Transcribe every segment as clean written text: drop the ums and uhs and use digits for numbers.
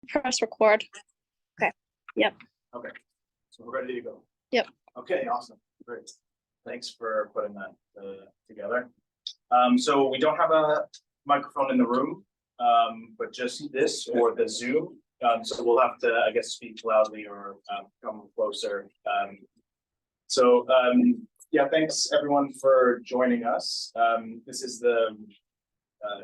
Press record. Okay. Yep. Okay. So we're ready to go. Yep. Okay, awesome. Great. Thanks for putting that together. So we don't have a microphone in the room, but just this or the Zoom. So we'll have to, I guess, speak loudly or come closer. Yeah, thanks everyone for joining us. This is the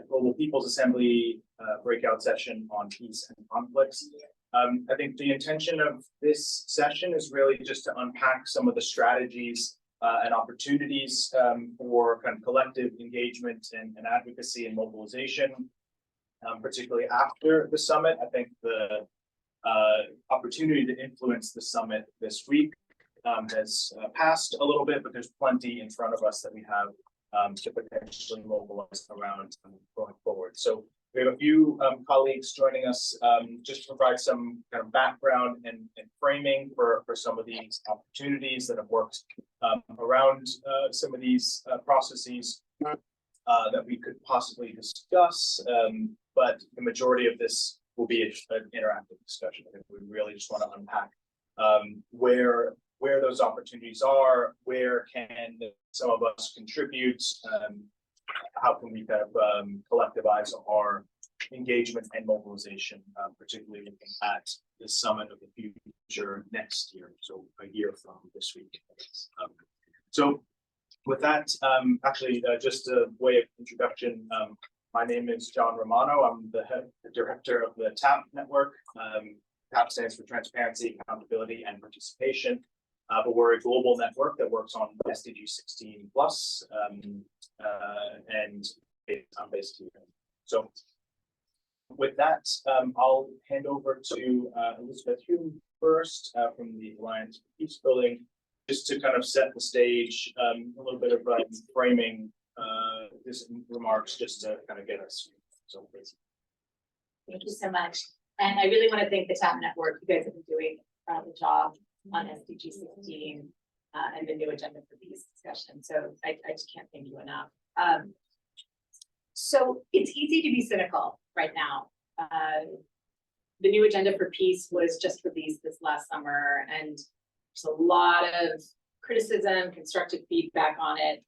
Global People's Assembly breakout session on peace and conflicts. I think the intention of this session is really just to unpack some of the strategies and opportunities for kind of collective engagement and advocacy and mobilization, particularly after the summit. I think the opportunity to influence the summit this week has passed a little bit, but there's plenty in front of us that we have to potentially mobilize around going forward. So we have a few colleagues joining us just to provide some kind of background and framing for some of these opportunities that have worked around some of these processes that we could possibly discuss. But the majority of this will be an interactive discussion. I think we really just want to unpack where those opportunities are, where can some of us contribute, how can we kind of collectivize our engagement and mobilization, particularly looking at the summit of the future next year, so a year from this week. So with that, just a way of introduction, my name is John Romano. I'm the director of the TAP network. TAP stands for Transparency, Accountability, and Participation. But we're a global network that works on SDG 16 plus, and I'm based here. So with that, I'll hand over to Elizabeth Hume first from the Alliance for Peace Building, just to kind of set the stage, a little bit of framing this remarks, just to kind of get us. So please. Thank you so much. And I really want to thank the TAP network. You guys have been doing the job on SDG 16 and the new agenda for peace discussion. So I just can't thank you enough. So it's easy to be cynical right now. The new agenda for peace was just released this last summer, and there's a lot of criticism, constructive feedback on it.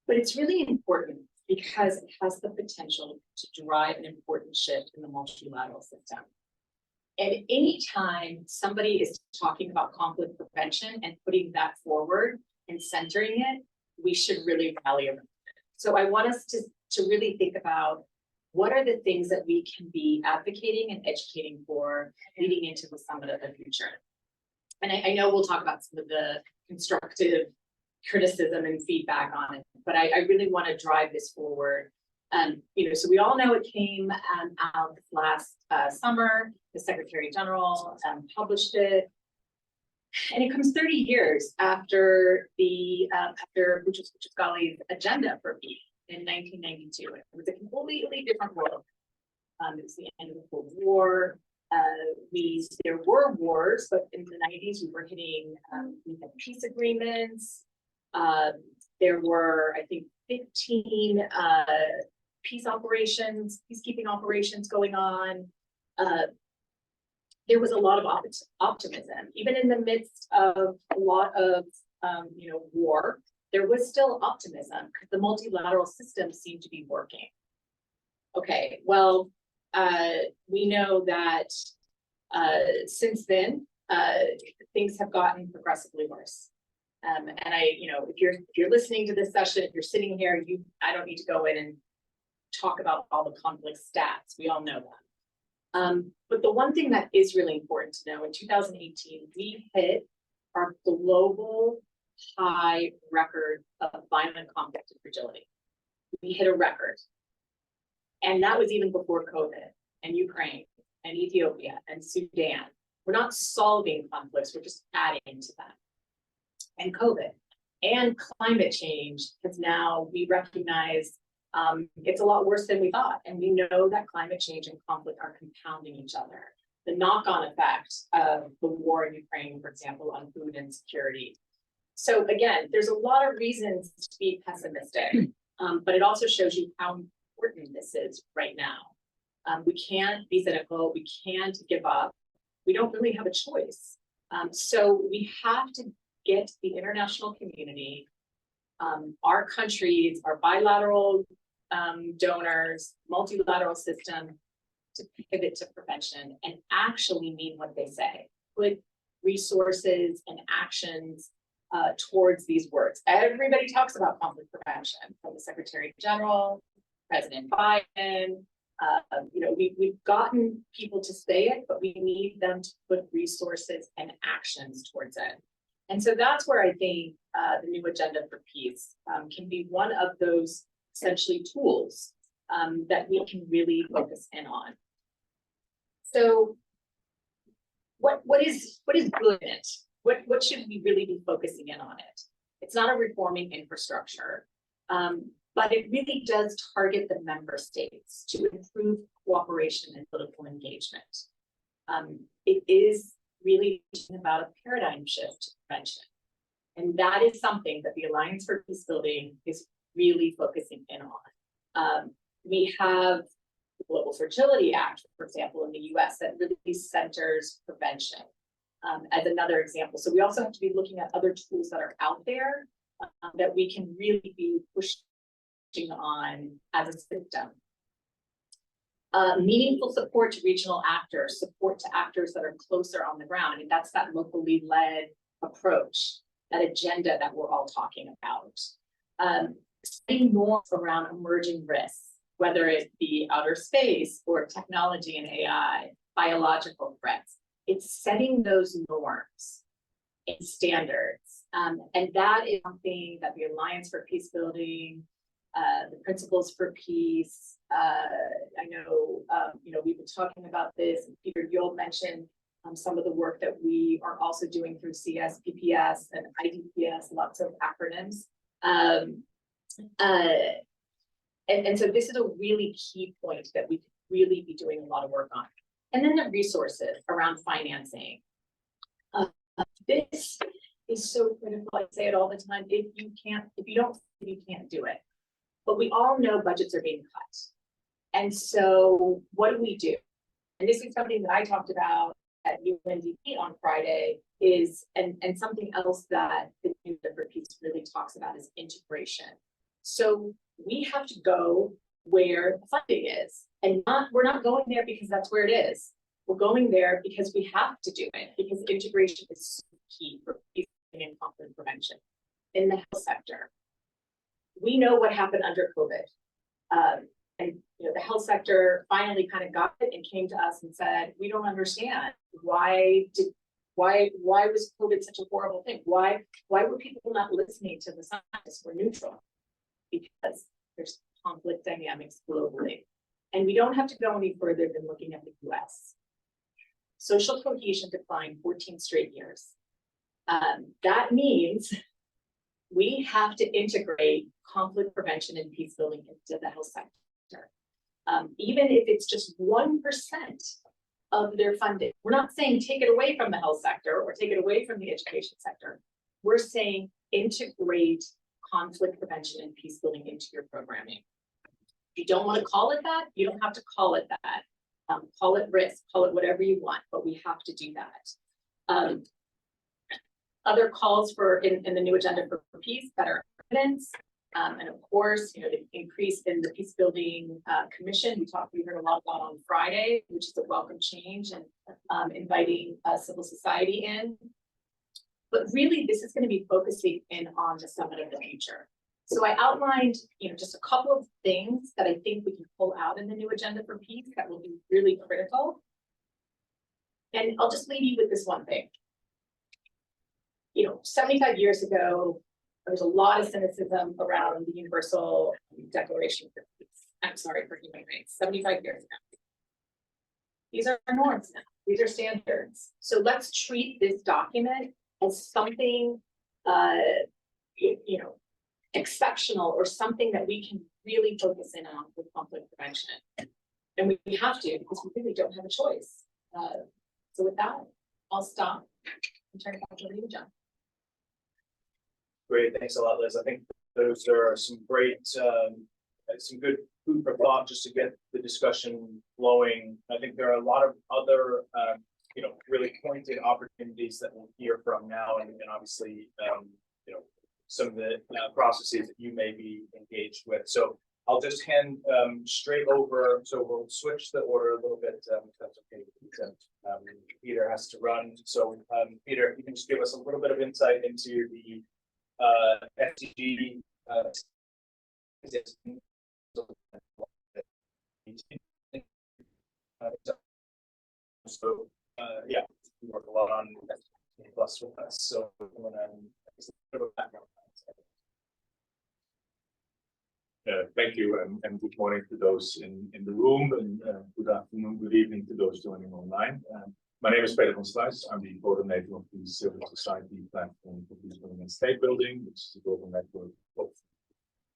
But it's really important because it has the potential to drive an important shift in the multilateral system. And anytime somebody is talking about conflict prevention and putting that forward and centering it, we should really rally around it. So I want us to really think about what are the things that we can be advocating and educating for leading into the summit of the future. And I know we'll talk about some of the constructive criticism and feedback on it, but I really want to drive this forward. So we all know it came out last summer. The Secretary General published it, and it comes 30 years after the Bucci's agenda for peace in 1992. It was a completely different world. It was the end of the Cold War. There were wars, but in the 90s we were hitting. We had peace agreements. There were, I think, 15 peacekeeping operations going on. There was a lot of optimism, even in the midst of a lot of war. There was still optimism because the multilateral system seemed to be working. Okay, well, we know that since then things have gotten progressively worse. And if you're listening to this session, if you're sitting here, I don't need to go in and talk about all the conflict stats. We all know that. But the one thing that is really important to know, in 2018, we hit our global high record of violent conflict and fragility. We hit a record. And that was even before COVID and Ukraine and Ethiopia and Sudan. We're not solving conflicts, we're just adding to them. And COVID and climate change has now, we recognize it's a lot worse than we thought. And we know that climate change and conflict are compounding each other. The knock-on effect of the war in Ukraine, for example, on food insecurity. So again, there's a lot of reasons to be pessimistic, but it also shows you how important this is right now. We can't be cynical. We can't give up. We don't really have a choice. So we have to get the international community, our countries, our bilateral donors, multilateral system to pivot to prevention and actually mean what they say. Put resources and actions towards these words. Everybody talks about conflict prevention, from the Secretary General, President Biden. We've gotten people to say it, but we need them to put resources and actions towards it. And so that's where I think the new agenda for peace can be one of those essentially tools that we can really focus in on. So what is good in it? What should we really be focusing in on it? It's not a reforming infrastructure, but it really does target the member states to improve cooperation and political engagement. It is really about a paradigm shift to prevention. And that is something that the Alliance for Peace Building is really focusing in on. We have the Global Fertility Act, for example, in the US that really centers prevention as another example. So we also have to be looking at other tools that are out there that we can really be pushing on as a system. Meaningful support to regional actors, support to actors that are closer on the ground. And that's that locally led approach, that agenda that we're all talking about. Setting norms around emerging risks, whether it be outer space or technology and AI, biological threats. It's setting those norms and standards. And that is something that the Alliance for Peace Building, the Principles for Peace, I know, we've been talking about this, and Peter, you'll mention some of the work that we are also doing through CSPPS and IDPS, lots of acronyms. And so this is a really key point that we could really be doing a lot of work on. And then the resources around financing. This is so critical. I say it all the time. If you can't do it. But we all know budgets are being cut. And so what do? And this is something that I talked about at UNDP on Friday is, and something else that the New for Peace really talks about is integration. So we have to go where the funding is, and we're not going there because that's where it is. We're going there because we have to do it, because integration is so key for peace and conflict prevention in the health sector. We know what happened under COVID. And the health sector finally kind of got it and came to us and said, we don't understand why was COVID such a horrible thing? Why were people not listening to the scientists? We're neutral. Because there's conflict dynamics globally. And we don't have to go any further than looking at the US. Social cohesion declined 14 straight years. That means we have to integrate conflict prevention and peace building into the health sector. Even if it's just 1% of their funding. We're not saying take it away from the health sector or take it away from the education sector. We're saying integrate conflict prevention and peace building into your programming. If you don't want to call it that, you don't have to call it that. Call it risk, call it whatever you want, but we have to do that. Other calls for in the new agenda for peace, better evidence, and of course, the increase in the peace building commission. We heard a lot about on Friday, which is a welcome change, and inviting civil society in. But really, this is going to be focusing in on the summit of the future. So I outlined, just a couple of things that I think we can pull out in the new agenda for peace that will be really critical. And I'll just leave you with this one thing. 75 years ago, there was a lot of cynicism around the Universal Declaration for Peace. I'm sorry, for human rights. 75 years ago. These are norms now. These are standards. So let's treat this document as something, exceptional, or something that we can really focus in on with conflict prevention. And we have to, because we really don't have a choice. So with that, I'll stop and turn it back over to you, John. Great, thanks a lot, Liz. I think those are some great some good food for thought just to get the discussion flowing. I think there are a lot of other, really pointed opportunities that we'll hear from now, and obviously, some of the processes that you may be engaged with. So I'll just hand straight over. So we'll switch the order a little bit. If that's okay. Peter has to run. So Peter, you can just give us a little bit of insight into the SDG. So yeah, we work a lot on SDG Plus with us. So thank you, and good morning to those in the room, and good afternoon, good evening to those joining online. My name is Peter van Sluis. I'm the coordinator of the Civil Society Platform for Peace Building and State Building, which is a global network of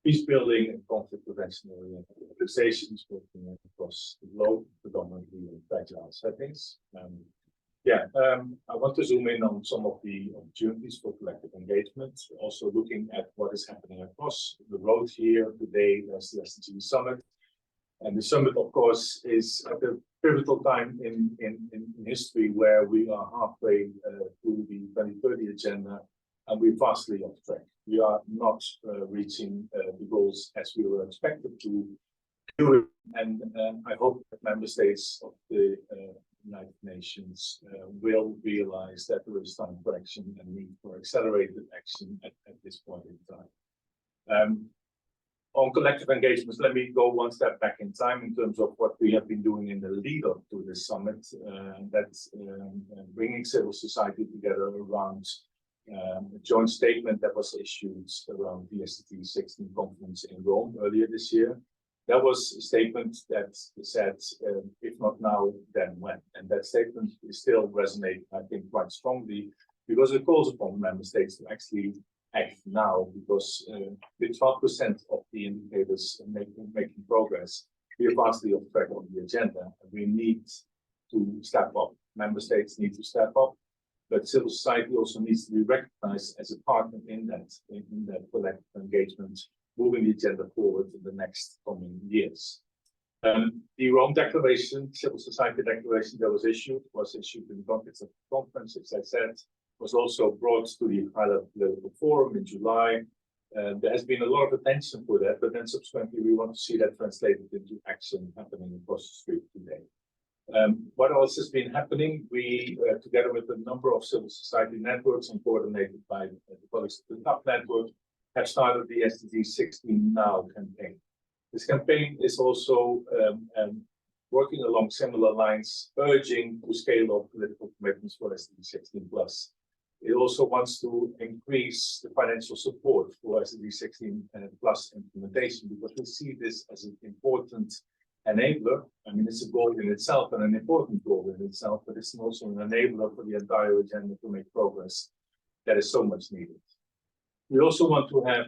peace building and conflict prevention oriented organizations working across the globe, predominantly in fragile settings. I want to zoom in on some of the opportunities for collective engagement, also looking at what is happening across the road here today. There's the SDG Summit. And the summit, of course, is at a pivotal time in history where we are halfway through the 2030 agenda, and we're vastly off track. We are not reaching the goals as we were expected to do it. And I hope that member states of the United Nations will realize that there is time for action and need for accelerated action at this point in time. On collective engagements, let me go one step back in time in terms of what we have been doing in the lead up to this summit. That's bringing civil society together around a joint statement that was issued around the SDG 16 conference in Rome earlier this year. That was a statement that said, if not now, then when? And that statement is still resonating, I think, quite strongly, because it calls upon member states to actually act now, because with 12% of the indicators making progress, we are vastly off track on the agenda. And we need to step up. Member states need to step up, but civil society also needs to be recognized as a partner in that collective engagement, moving the agenda forward in the next coming years. The Rome Declaration, Civil Society Declaration that was issued in the context of the conference, as I said, was also brought to the high-level political forum in July. There has been a lot of attention for that, but then subsequently we want to see that translated into action happening across the street today. What else has been happening? We, together with a number of civil society networks and coordinated by the colleagues of the TAP network, have started the SDG 16 Now campaign. This campaign is also working along similar lines, urging to scale up political commitments for SDG 16 plus. It also wants to increase the financial support for SDG 16 plus implementation, because we see this as an important enabler. I mean, it's a goal in itself and an important goal in itself, but it's also an enabler for the entire agenda to make progress that is so much needed. We also want to have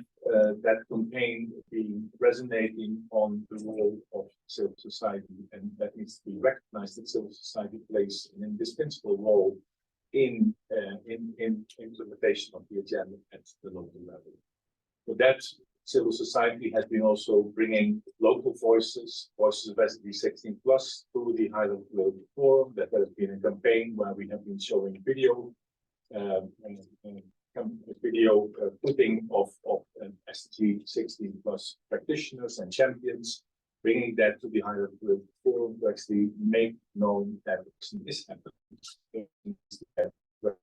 that campaign be resonating on the role of civil society, and that needs to be recognized that civil society plays an indispensable role in implementation of the agenda at the local level. For that, civil society has been also bringing local voices of SDG 16 plus to the high-level political forum. That has been a campaign where we have been showing video putting of SDG 16 plus practitioners and champions, bringing that to the higher political forum to actually make known that action is happening in the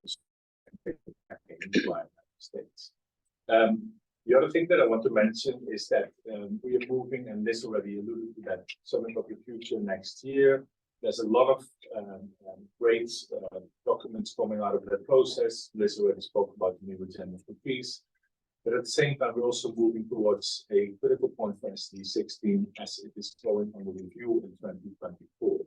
United States. The other thing that I want to mention is that we are moving, and this already alluded to that Summit of the Future next year. There's a lot of great documents coming out of that process. Liz already spoke about the new agenda for peace. But at the same time, we're also moving towards a critical point for SDG 16 as it is going under review in 2024.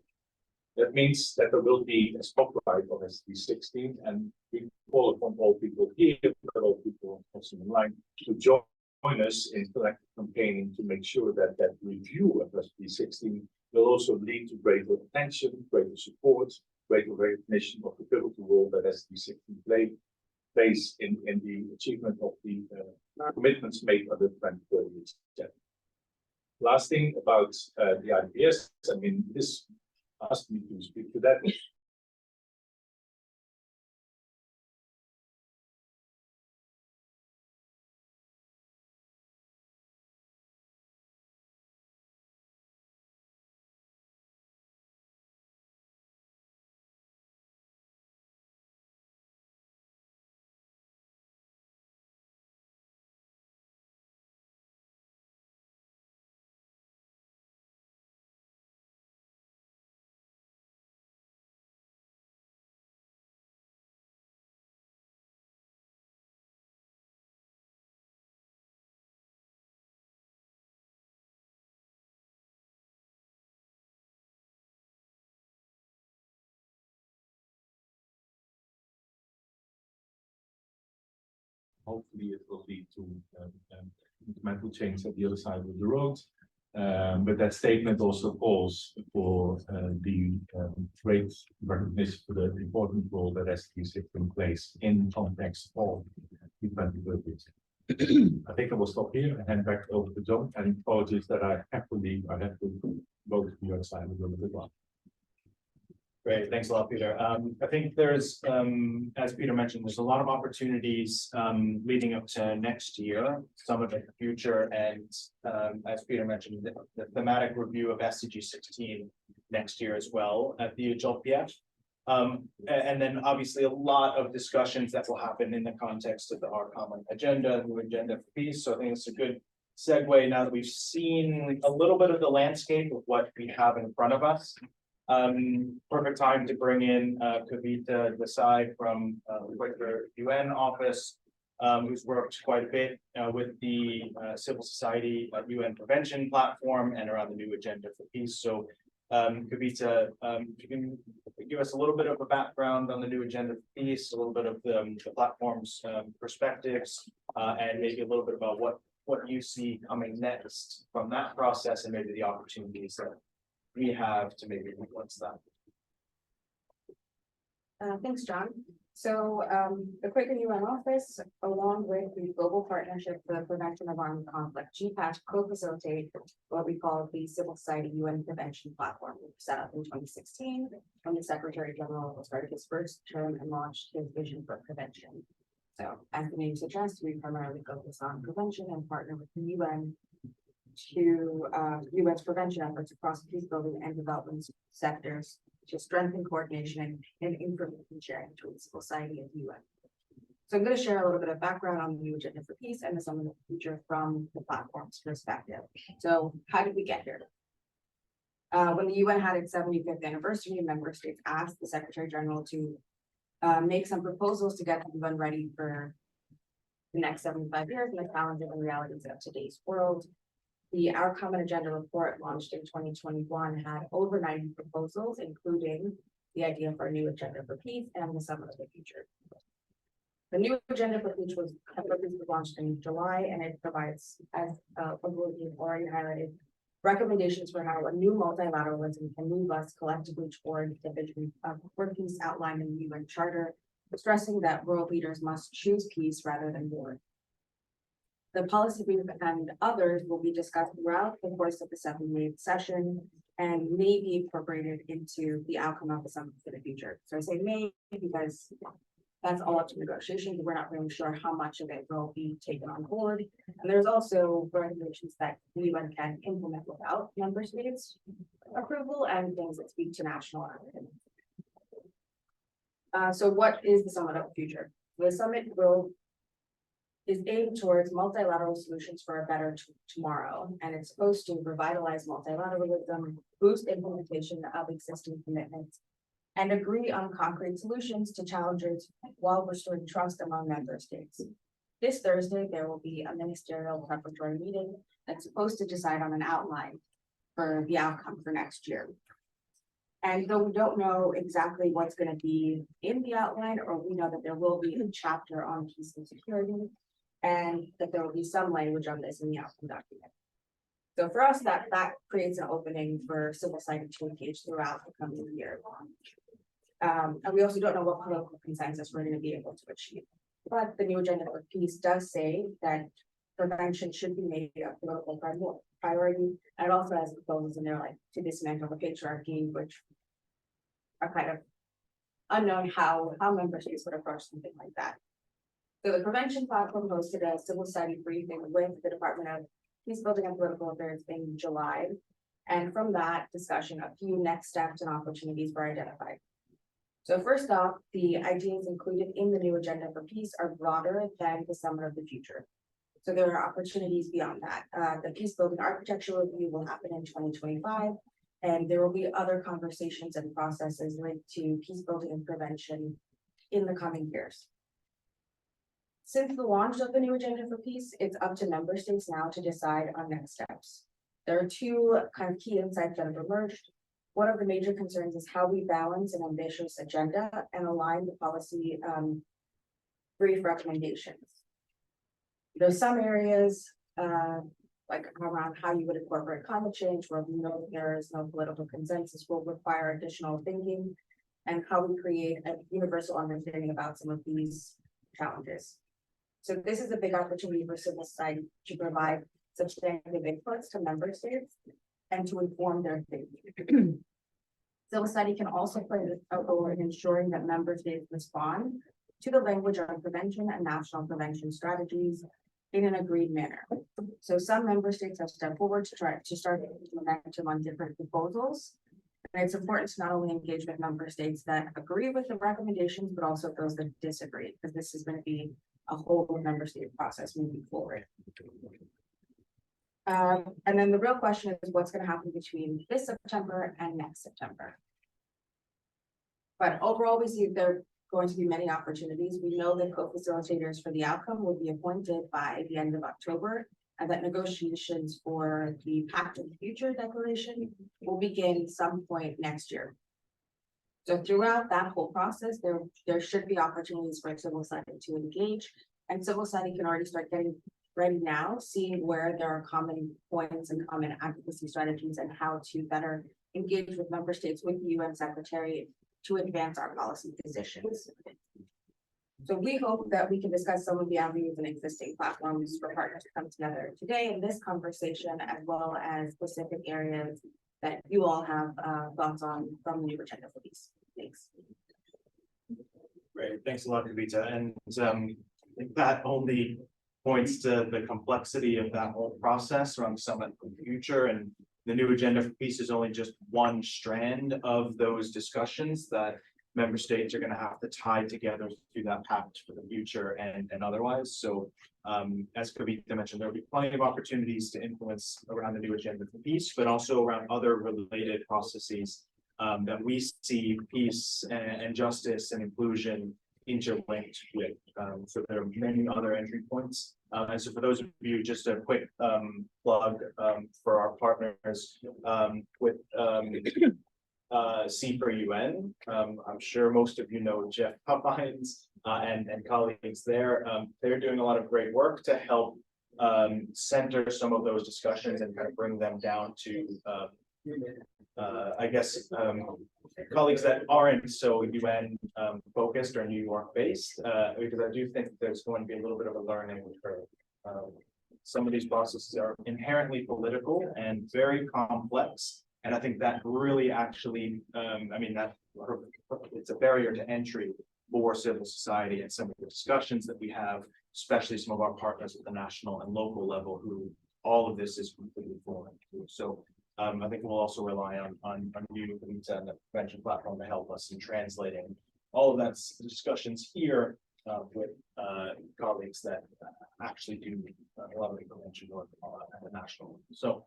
That means that there will be a spotlight of SDG 16, and we call upon all people here, but all people also online, to join us in collective campaigning to make sure that that review of SDG 16 will also lead to greater attention, greater support, greater recognition of the pivotal role that SDG 16 plays in the achievement of the commitments made under the 2030 agenda. Last thing about the ideas, I mean, this asked me to speak to that. Hopefully it will lead to incremental change at the other side of the road. But that statement also calls for the great recognition for the important role that SDG plays in context of the 2030s. I think I will stop here and hand back over to John, and apologies that I have to leave. I have to go to the other side of the road as well. Great, thanks a lot, Peter. I think there's, as Peter mentioned, there's a lot of opportunities leading up to next year, some of it future, and as Peter mentioned, the thematic review of SDG 16 next year as well at the HLPF. And then obviously a lot of discussions that will happen in the context of our common agenda, new agenda for peace. So I think it's a good segue now that we've seen a little bit of the landscape of what we have in front of us. Perfect time to bring in Kavita Desai from the UN office, who's worked quite a bit with the civil society UN prevention platform and around the new agenda for peace. So Kavita, you can give us a little bit of a background on the new agenda for peace, a little bit of the platform's perspectives, and maybe a little bit about what you see coming next from that process and maybe the opportunities that we have to maybe influence that. Thanks, John. So the Quaker UN office, along with the Global Partnership for the Prevention of Armed Conflict, GPAT, co-facilitate what we call the Civil Society UN Prevention Platform, set up in 2016 when the Secretary General started his first term and launched his vision for prevention. So as the name suggests, we primarily focus on prevention and partner with the UN to UN's prevention efforts across peace building and development sectors to strengthen coordination and information sharing between civil society and the UN. So I'm going to share a little bit of background on the new agenda for peace and the Summit of the Future from the platform's perspective. So how did we get here? When the UN had its 75th anniversary, member states asked the Secretary General to make some proposals to get the UN ready for the next 75 years and the challenges and realities of today's world. Our Common Agenda report, launched in 2021, had over 90 proposals, including the idea for a new agenda for peace and the Summit of the Future. The new agenda for peace was launched in July, and it provides, as you've already highlighted, recommendations for how a new multilateralism can move us collectively toward the vision for peace outlined in the UN Charter, stressing that world leaders must choose peace rather than war. The policy brief and others will be discussed throughout the course of the 7-day session and may be incorporated into the outcome of the Summit for the Future. So I say may because that's all up to negotiation. We're not really sure how much of it will be taken on board. And there's also regulations that the UN can implement without member states' approval and things that speak to national action. So what is the Summit of the Future? The summit is aimed towards multilateral solutions for a better tomorrow, and it's supposed to revitalize multilateralism, boost implementation of existing commitments, and agree on concrete solutions to challenges while restoring trust among member states. This Thursday, there will be a ministerial preparatory meeting that's supposed to decide on an outline for the outcome for next year. And though we don't know exactly what's going to be in the outline, or we know that there will be a chapter on peace and security, and that there will be some language on this in the outcome document. So for us, that creates an opening for civil society to engage throughout the coming year. And we also don't know what political consensus we're going to be able to achieve. But the new agenda for peace does say that prevention should be made a political priority. And it also has proposals in there like to dismantle the patriarchy, which are kind of unknown how member states would approach something like that. So the prevention platform hosted a civil society briefing with the Department of Peace Building and Political Affairs in July. And from that discussion, a few next steps and opportunities were identified. So first off, the ideas included in the new agenda for peace are broader than the Summit of the Future. So there are opportunities beyond that. The Peace Building Architecture Review will happen in 2025, and there will be other conversations and processes linked to peace building and prevention in the coming years. Since the launch of the new agenda for peace, it's up to member states now to decide on next steps. There are two kind of key insights that have emerged. One of the major concerns is how we balance an ambitious agenda and align the policy brief recommendations. There's some areas like around how you would incorporate climate change, where we know there is no political consensus, will require additional thinking, and how we create a universal understanding about some of these challenges. So this is a big opportunity for civil society to provide substantive inputs to member states and to inform their thinking. Civil society can also play a role in ensuring that member states respond to the language on prevention and national prevention strategies in an agreed manner. So some member states have stepped forward to try to start momentum on different proposals. And it's important to not only engage with member states that agree with the recommendations, but also those that disagree, because this is going to be a whole member state process moving forward. And then the real question is what's going to happen between this September and next September. But overall, we see there are going to be many opportunities. We know that co-facilitators for the outcome will be appointed by the end of October, and that negotiations for the Pact of the Future declaration will begin some point next year. So throughout that whole process, there should be opportunities for civil society to engage, and civil society can already start getting ready now, seeing where there are common points and common advocacy strategies and how to better engage with member states with the UN Secretary to advance our policy positions. So we hope that we can discuss some of the avenues and existing platforms for partners to come together today in this conversation, as well as specific areas that you all have thoughts on from the new agenda for these. Thanks. Great, thanks a lot, Kavita. And I think that only points to the complexity of that whole process around Summit for the Future, and the new agenda for peace is only just one strand of those discussions that member states are going to have to tie together through that pact for the future and otherwise. So as Kavita mentioned, there'll be plenty of opportunities to influence around the new agenda for peace, but also around other related processes that we see peace and justice and inclusion interlinked with. So there are many other entry points. And so for those of you, just a quick plug for our partners with C for UN. I'm sure most of you know Jeff Puffines and colleagues there. They're doing a lot of great work to help center some of those discussions and kind of bring them down to I guess colleagues that aren't so UN focused or New York based, because I do think there's going to be a little bit of a learning curve. Some of these processes are inherently political and very complex, and I think that really actually, I mean, that it's a barrier to entry for civil society and some of the discussions that we have, especially some of our partners at the national and local level, who all of this is completely foreign to. So I think we'll also rely on you and the prevention platform to help us in translating all of that discussions here with colleagues that actually do a lot of the prevention work at the national level. So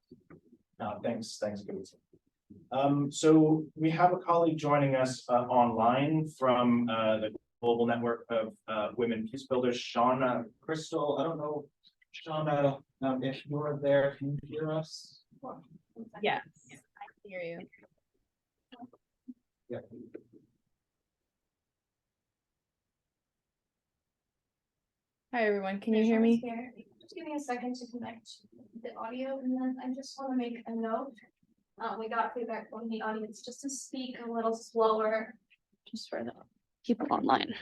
thanks, Kavita. So we have a colleague joining us online from the Global Network of Women Peace Builders, Shauna Crystal. I don't know, Shauna, if you're there, can you hear us? Yes, I can hear you. Yeah. Hi, everyone. Can you hear me? Just give me a second to connect the audio, and then I just want to make a note. We got feedback from the audience just to speak a little slower. Just for the people online.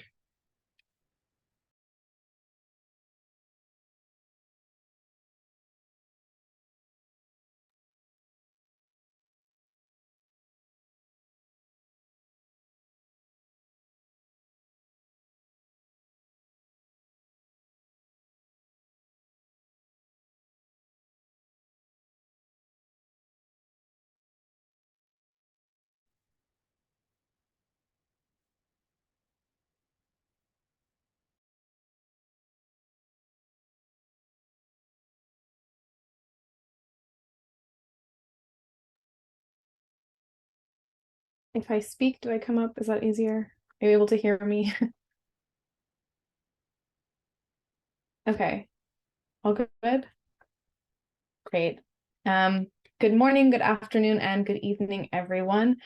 If I speak, do I come up? Is that easier? Are you able to hear me? Okay, all good? Great. Good morning, good afternoon, and good evening, everyone.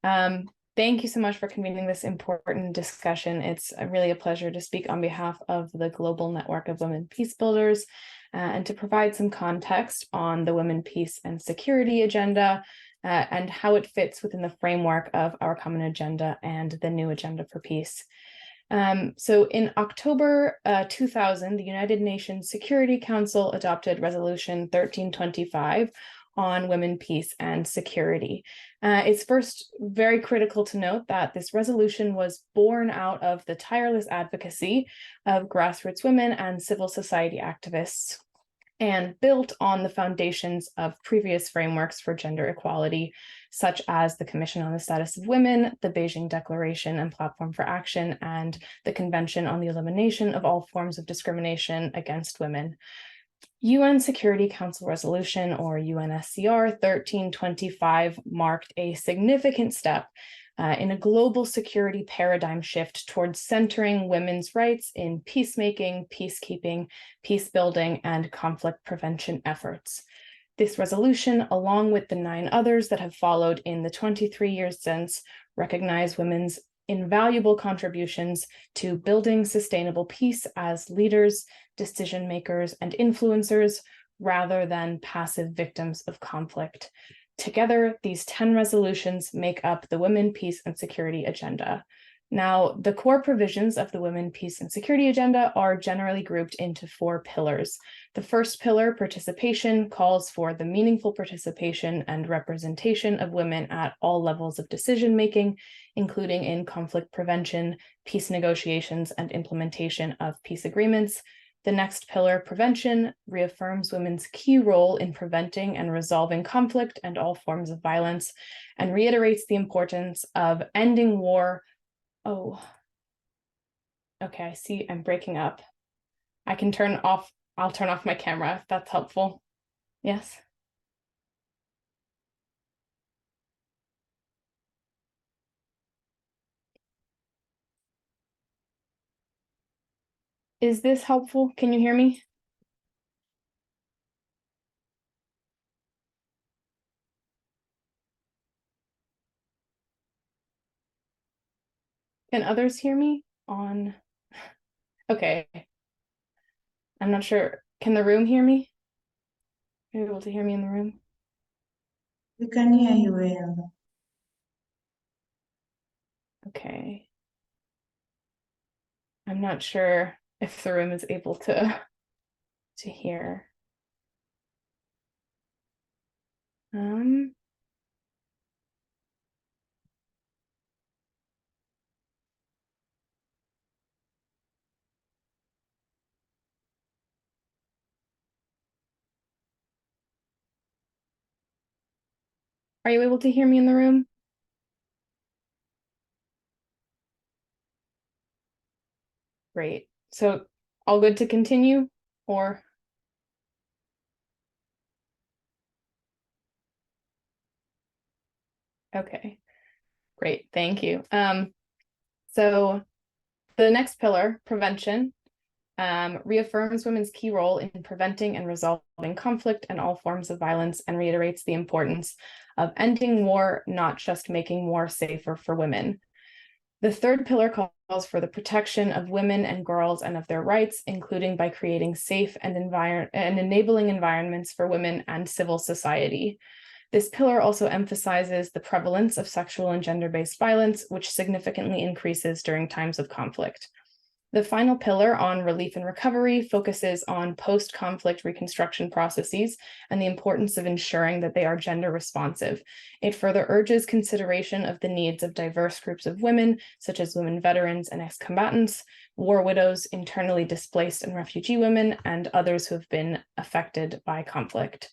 Thank you so much for convening this important discussion. It's really a pleasure to speak on behalf of the Global Network of Women Peace Builders and to provide some context on the Women, Peace, and Security agenda and how it fits within the framework of our common agenda and the new agenda for peace. So in October 2000, the United Nations Security Council adopted Resolution 1325 on women, peace, and security. It's first very critical to note that this resolution was born out of the tireless advocacy of grassroots women and civil society activists, and built on the foundations of previous frameworks for gender equality, such as the Commission on the Status of Women, the Beijing Declaration and Platform for Action, and the Convention on the Elimination of All Forms of Discrimination Against Women. UN Security Council Resolution, or UNSCR 1325, marked a significant step in a global security paradigm shift towards centering women's rights in peacemaking, peacekeeping, peace building, and conflict prevention efforts. This resolution, along with the 9 others that have followed in the 23 years since, recognize women's invaluable contributions to building sustainable peace as leaders, decision makers, and influencers, rather than passive victims of conflict. Together, these 10 resolutions make up the Women, Peace, and Security agenda. Now, the core provisions of the Women, Peace, and Security agenda are generally grouped into 4 pillars. The first pillar, participation, calls for the meaningful participation and representation of women at all levels of decision-making, including in conflict prevention, peace negotiations, and implementation of peace agreements. The next pillar, prevention, reaffirms women's key role in preventing and resolving conflict and all forms of violence, and reiterates the importance of ending war. Oh, okay, I see I'm breaking up. I'll turn off my camera if that's helpful. Yes? Is this helpful? Can you hear me? Can others hear me on? Okay. I'm not sure. Can the room hear me? Are you able to hear me in the room? We can hear you well. Okay. I'm not sure if the room is able to hear. Are you able to hear me in the room? Great. So all good to continue, or? Okay, great, thank you. So the next pillar, prevention, reaffirms women's key role in preventing and resolving conflict and all forms of violence, and reiterates the importance of ending war, not just making war safer for women. The third pillar calls for the protection of women and girls and of their rights, including by creating safe and enabling environments for women and civil society. This pillar also emphasizes the prevalence of sexual and gender-based violence, which significantly increases during times of conflict. The final pillar on relief and recovery focuses on post-conflict reconstruction processes and the importance of ensuring that they are gender responsive. It further urges consideration of the needs of diverse groups of women, such as women veterans and ex-combatants, war widows, internally displaced and refugee women, and others who have been affected by conflict.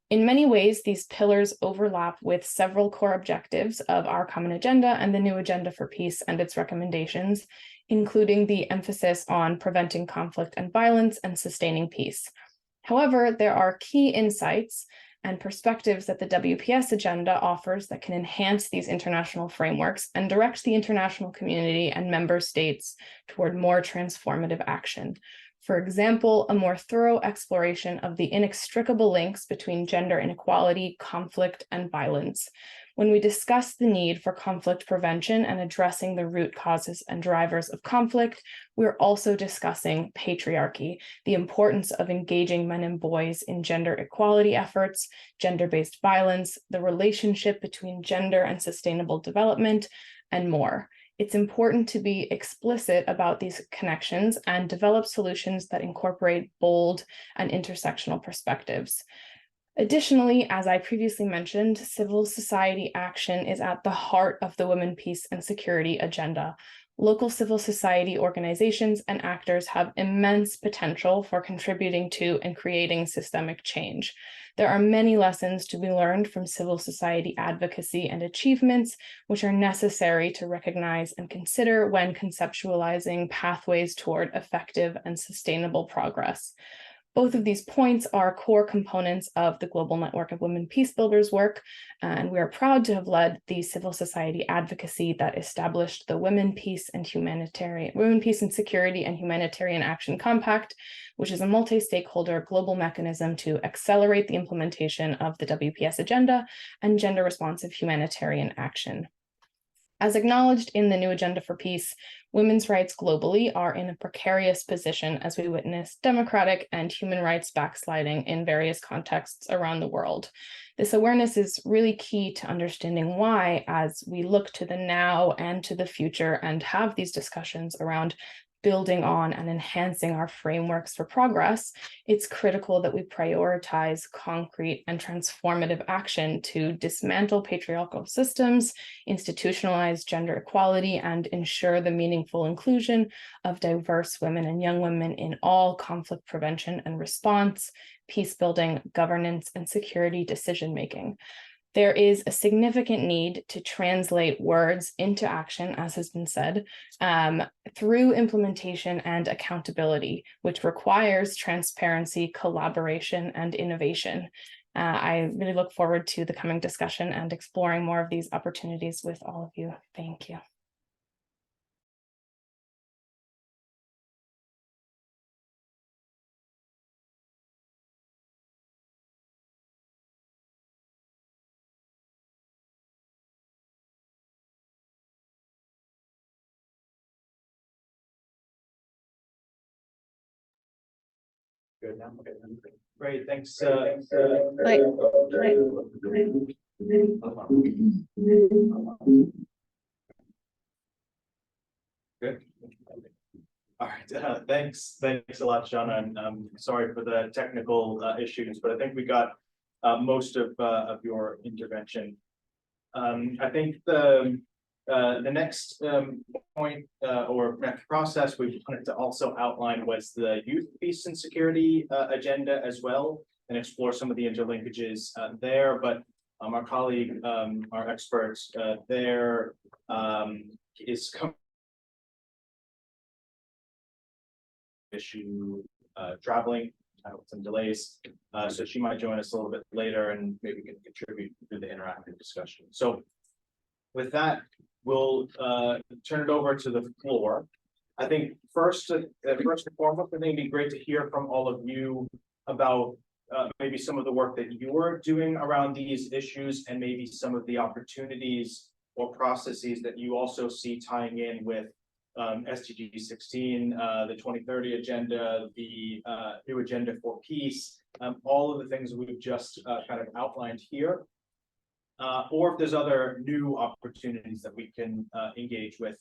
In many ways, these pillars overlap with several core objectives of our common agenda and the new agenda for peace and its recommendations, including the emphasis on preventing conflict and violence and sustaining peace. However, there are key insights and perspectives that the WPS agenda offers that can enhance these international frameworks and direct the international community and member states toward more transformative action. For example, a more thorough exploration of the inextricable links between gender inequality, conflict, and violence. When we discuss the need for conflict prevention and addressing the root causes and drivers of conflict, we're also discussing patriarchy, the importance of engaging men and boys in gender equality efforts, gender-based violence, the relationship between gender and sustainable development, and more. It's important to be explicit about these connections and develop solutions that incorporate bold and intersectional perspectives. Additionally, as I previously mentioned, civil society action is at the heart of the Women, Peace, and Security agenda. Local civil society organizations and actors have immense potential for contributing to and creating systemic change. There are many lessons to be learned from civil society advocacy and achievements, which are necessary to recognize and consider when conceptualizing pathways toward effective and sustainable progress. Both of these points are core components of the Global Network of Women Peace Builders work, and we are proud to have led the civil society advocacy that established the Women, Peace, and Security and Humanitarian Action Compact, which is a multi-stakeholder global mechanism to accelerate the implementation of the WPS agenda and gender-responsive humanitarian action. As acknowledged in the new Agenda for Peace, women's rights globally are in a precarious position as we witness democratic and human rights backsliding in various contexts around the world. This awareness is really key to understanding why, as we look to the now and to the future and have these discussions around building on and enhancing our frameworks for progress, it's critical that we prioritize concrete and transformative action to dismantle patriarchal systems, institutionalize gender equality, and ensure the meaningful inclusion of diverse women and young women in all conflict prevention and response, peace building, governance, and security decision-making. There is a significant need to translate words into action, as has been said, through implementation and accountability, which requires transparency, collaboration, and innovation. I really look forward to the coming discussion and exploring more of these opportunities with all of you. Thank you. Good now. Okay. Great. Thanks. Good. All right. Thanks a lot, Shauna. And sorry for the technical issues, but I think we got most of your intervention. I think the next point or next process we wanted to also outline was the youth peace and security agenda as well, and explore some of the interlinkages there. But our colleague, our expert there is traveling with some delays, so she might join us a little bit later and maybe can contribute to the interactive discussion. So with that, we'll turn it over to the floor. I think first and foremost, I think it'd be great to hear from all of you about maybe some of the work that you're doing around these issues, and maybe some of the opportunities or processes that you also see tying in with SDG 16, the 2030 agenda, the new agenda for peace, all of the things we've just kind of outlined here. Or if there's other new opportunities that we can engage with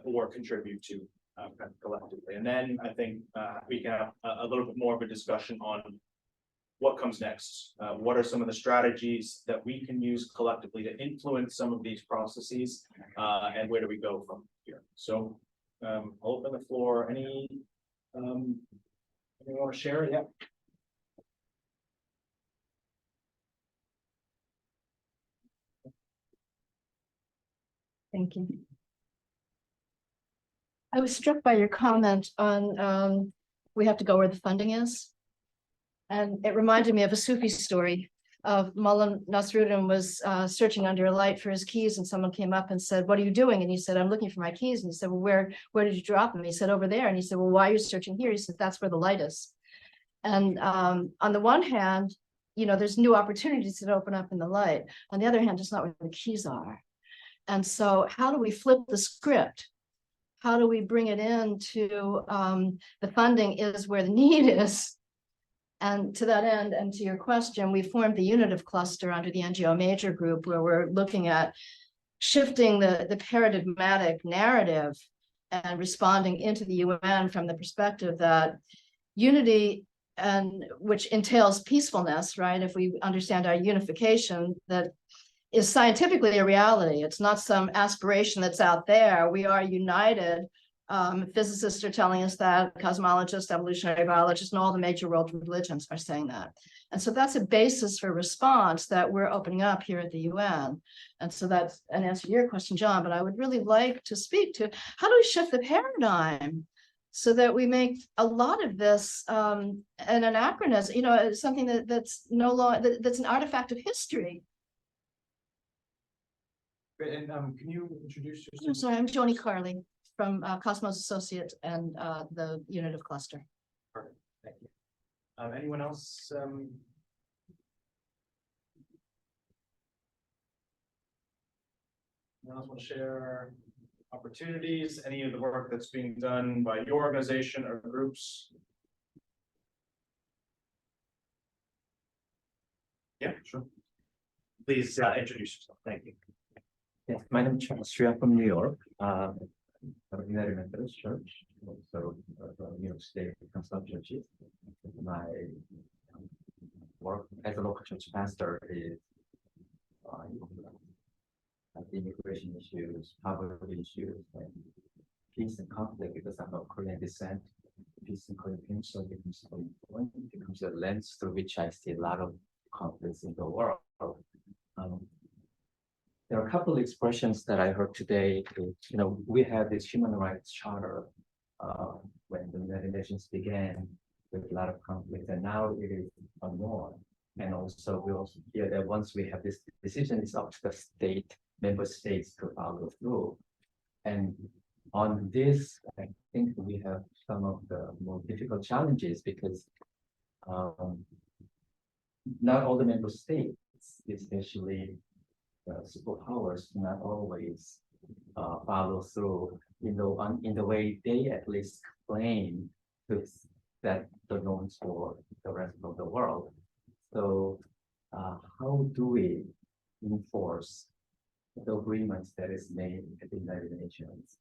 or contribute to kind of collectively. And then I think we can have a little bit more of a discussion on what comes next. What are some of the strategies that we can use collectively to influence some of these processes, and where do we go from here? So I'll open the floor. Anyone want to share? Yeah. Thank you. I was struck by your comment on we have to go where the funding is. And it reminded me of a Sufi story of Mullah Nasruddin was searching under a light for his keys, and someone came up and said, "What are you doing?" And he said, "I'm looking for my keys." And he said, "Well, where did you drop them?" He said, "Over there." And he said, "Well, why are you searching here?" He said, "That's where the light is." And on the one hand, there's new opportunities that open up in the light. On the other hand, it's not where the keys are. And so how do we flip the script? How do we bring it into the funding is where the need is? And to that end, and to your question, we formed the Unitive Cluster under the NGO Major Group, where we're looking at shifting the paradigmatic narrative and responding into the UN from the perspective that unity, and which entails peacefulness, right? If we understand our unification, that is scientifically a reality. It's not some aspiration that's out there. We are united. Physicists are telling us that, cosmologists, evolutionary biologists, and all the major world religions are saying that. And so that's a basis for response that we're opening up here at the UN. And so that's an answer to your question, John, but I would really like to speak to how do we shift the paradigm so that we make a lot of this an anachronism, something that's no longer, that's an artifact of history. And can you introduce yourself? I'm sorry, I'm Joni Carley from Cosmos Associates and the Unitive Cluster. Perfect, thank you. Anyone else? Anyone else want to share opportunities, any of the work that's being done by your organization or groups? Yeah, sure. Please introduce yourself. Thank you. Yes, my name is Charles Street. I'm from New York, United Methodist Church, also New York State Council of Churches. My work as a local church pastor is immigration issues, poverty issues, and peace and conflict, because I'm of Korean descent. Peace and conflict becomes so important. It becomes a lens through which I see a lot of conflicts in the world. There are a couple of expressions that I heard today. We have this human rights charter when the United Nations began with a lot of conflict, and now it is a norm. And also, we also hear that once we have this decision, it's up to the member states to follow through. And on this, I think we have some of the more difficult challenges because not all the member states, especially superpowers, do not always follow through in the way they at least claim to set the norms for the rest of the world. So how do we enforce the agreements that is made at the United Nations?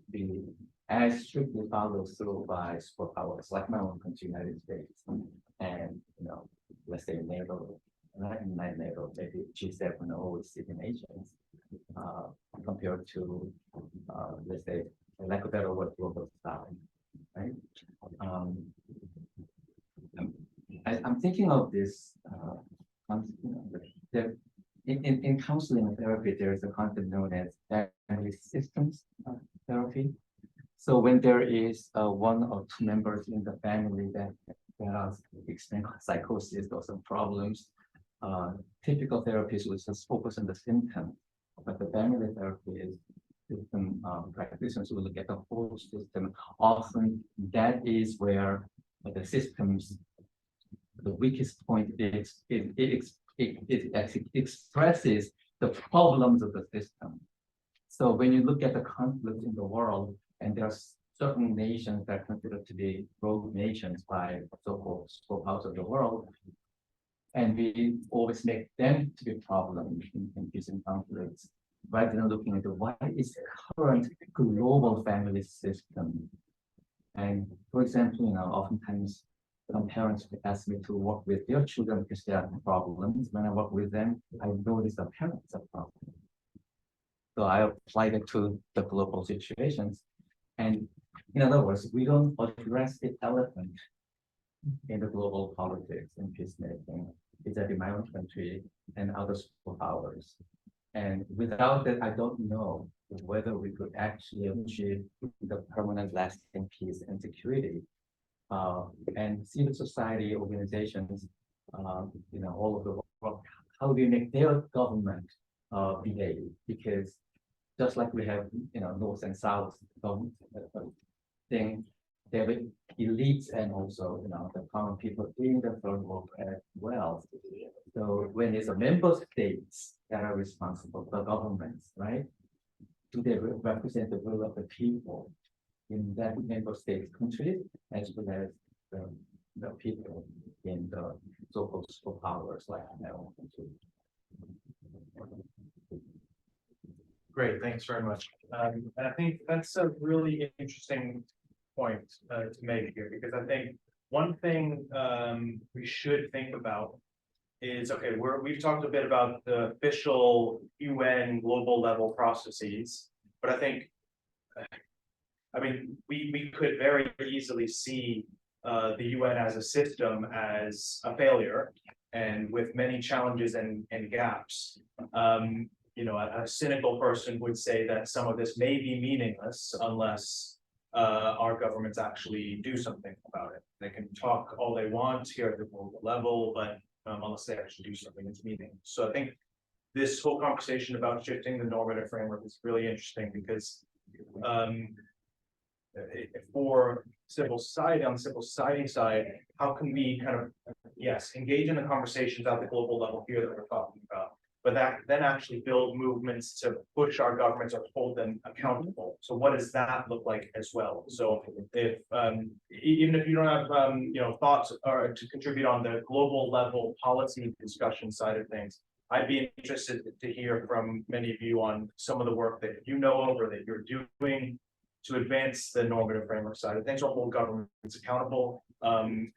Be as strictly followed through by superpowers like my own country, United States, and let's say NATO, not NATO, maybe G7 or OECD nations, compared to let's say, like a better word, global style, right? I'm thinking of this. In counseling and therapy, there is a concept known as family systems therapy. So when there is one or two members in the family that experience psychosis or some problems, typical therapies will just focus on the symptom, but the family therapy is system practitioners will look at the whole system. Often that is where the systems, the weakest point is it actually expresses the problems of the system. So when you look at the conflict in the world, and there are certain nations that are considered to be rogue nations by so-called superpowers of the world, and we always make them to be problems in peace and conflicts, rather than looking into what is the current global family system. And for example, oftentimes some parents ask me to work with their children because they have problems. When I work with them, I notice the parents have problems. So I apply it to the global situations. And in other words, we don't address the elephant in the global politics and peacemaking. It's that in my own country and other superpowers. And without that, I don't know whether we could actually achieve the permanent lasting peace and security and civil society organizations, all over the world, how do you make their government behave? Because just like we have, North and South government thing, there are elites and also, the common people doing the third work as well. So when it's a member states that are responsible for governments, right? Do they represent the will of the people in that member state country as well as the people in the so-called superpowers like our own country? Great, thanks very much. And I think that's a really interesting point to make here, because I think one thing we should think about is, okay, we've talked a bit about the official UN global level processes, but I think, we could very easily see the UN as a system as a failure and with many challenges and gaps. A cynical person would say that some of this may be meaningless unless our governments actually do something about it. They can talk all they want here at the global level, but unless they actually do something, it's meaningless. So I think this whole conversation about shifting the normative framework is really interesting, because for civil society, on the civil society side, how can we kind of, yes, engage in the conversations at the global level here that we're talking about, but that then actually build movements to push our governments or hold them accountable. So what does that look like as well? So if even if you don't have thoughts or to contribute on the global level policy discussion side of things, I'd be interested to hear from many of you on some of the work that you know of or that you're doing to advance the normative framework side of things, or hold governments accountable. Any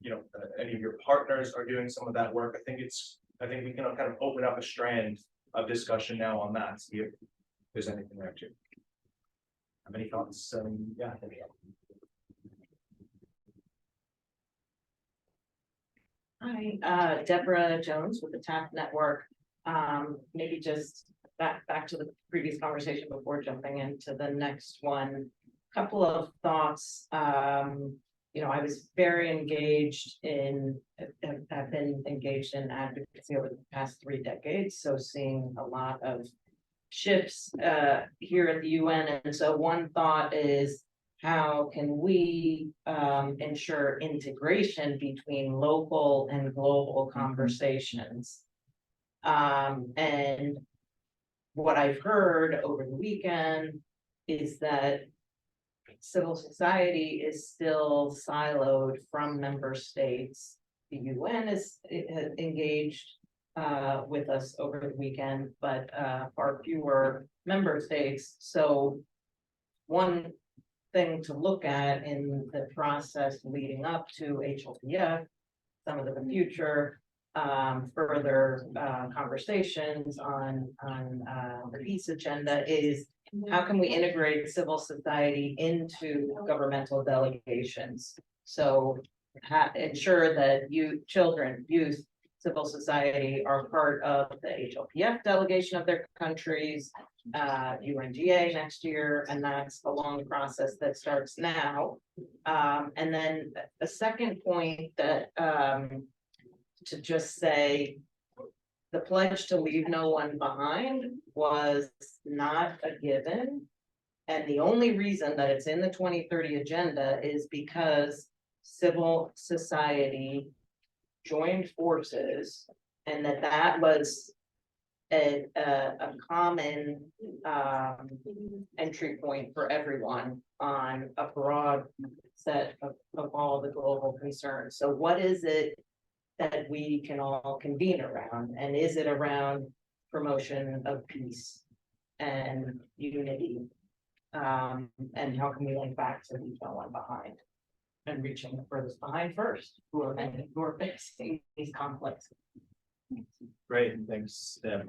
of your partners are doing some of that work. I think we can kind of open up a strand of discussion now on that, see if there's anything there too. Have any thoughts? Yeah. Hi, Deborah Jones with the TAP Network. Maybe just back to the previous conversation before jumping into the next one. Couple of thoughts. I was very engaged have been engaged in advocacy over the past 3 decades. So seeing a lot of shifts here at the UN. And so one thought is, how can we ensure integration between local and global conversations? And what I've heard over the weekend is that civil society is still siloed from member states. The UN has engaged with us over the weekend, but far fewer member states. So one thing to look at in the process leading up to HLPF, some of the future further conversations on the peace agenda is, how can we integrate civil society into governmental delegations? So ensure that children, youth, civil society are part of the HLPF delegation of their countries, UNGA next year, and that's a long process that starts now. And then a second point that to just say, the pledge to leave no one behind was not a given. And the only reason that it's in the 2030 agenda is because civil society joined forces, and that was a common entry point for everyone on a broad set of all the global concerns. So what is it that we can all convene around? And is it around promotion of peace and unity? And how can we link back to leave no one behind and reaching the furthest behind first, who are facing these conflicts? Great, thanks, Deb.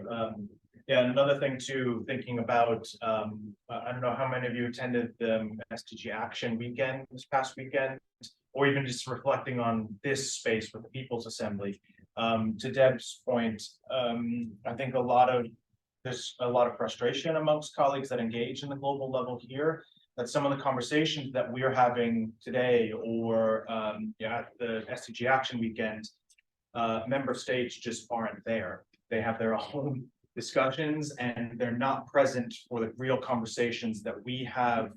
And another thing too, thinking about, I don't know how many of you attended the SDG Action weekend this past weekend, or even just reflecting on this space with the People's Assembly. To Deb's point, I think there's a lot of frustration amongst colleagues that engage in the global level here, that some of the conversations that we're having today or at the SDG Action Weekend, member states just aren't there. They have their own discussions and they're not present for the real conversations that we have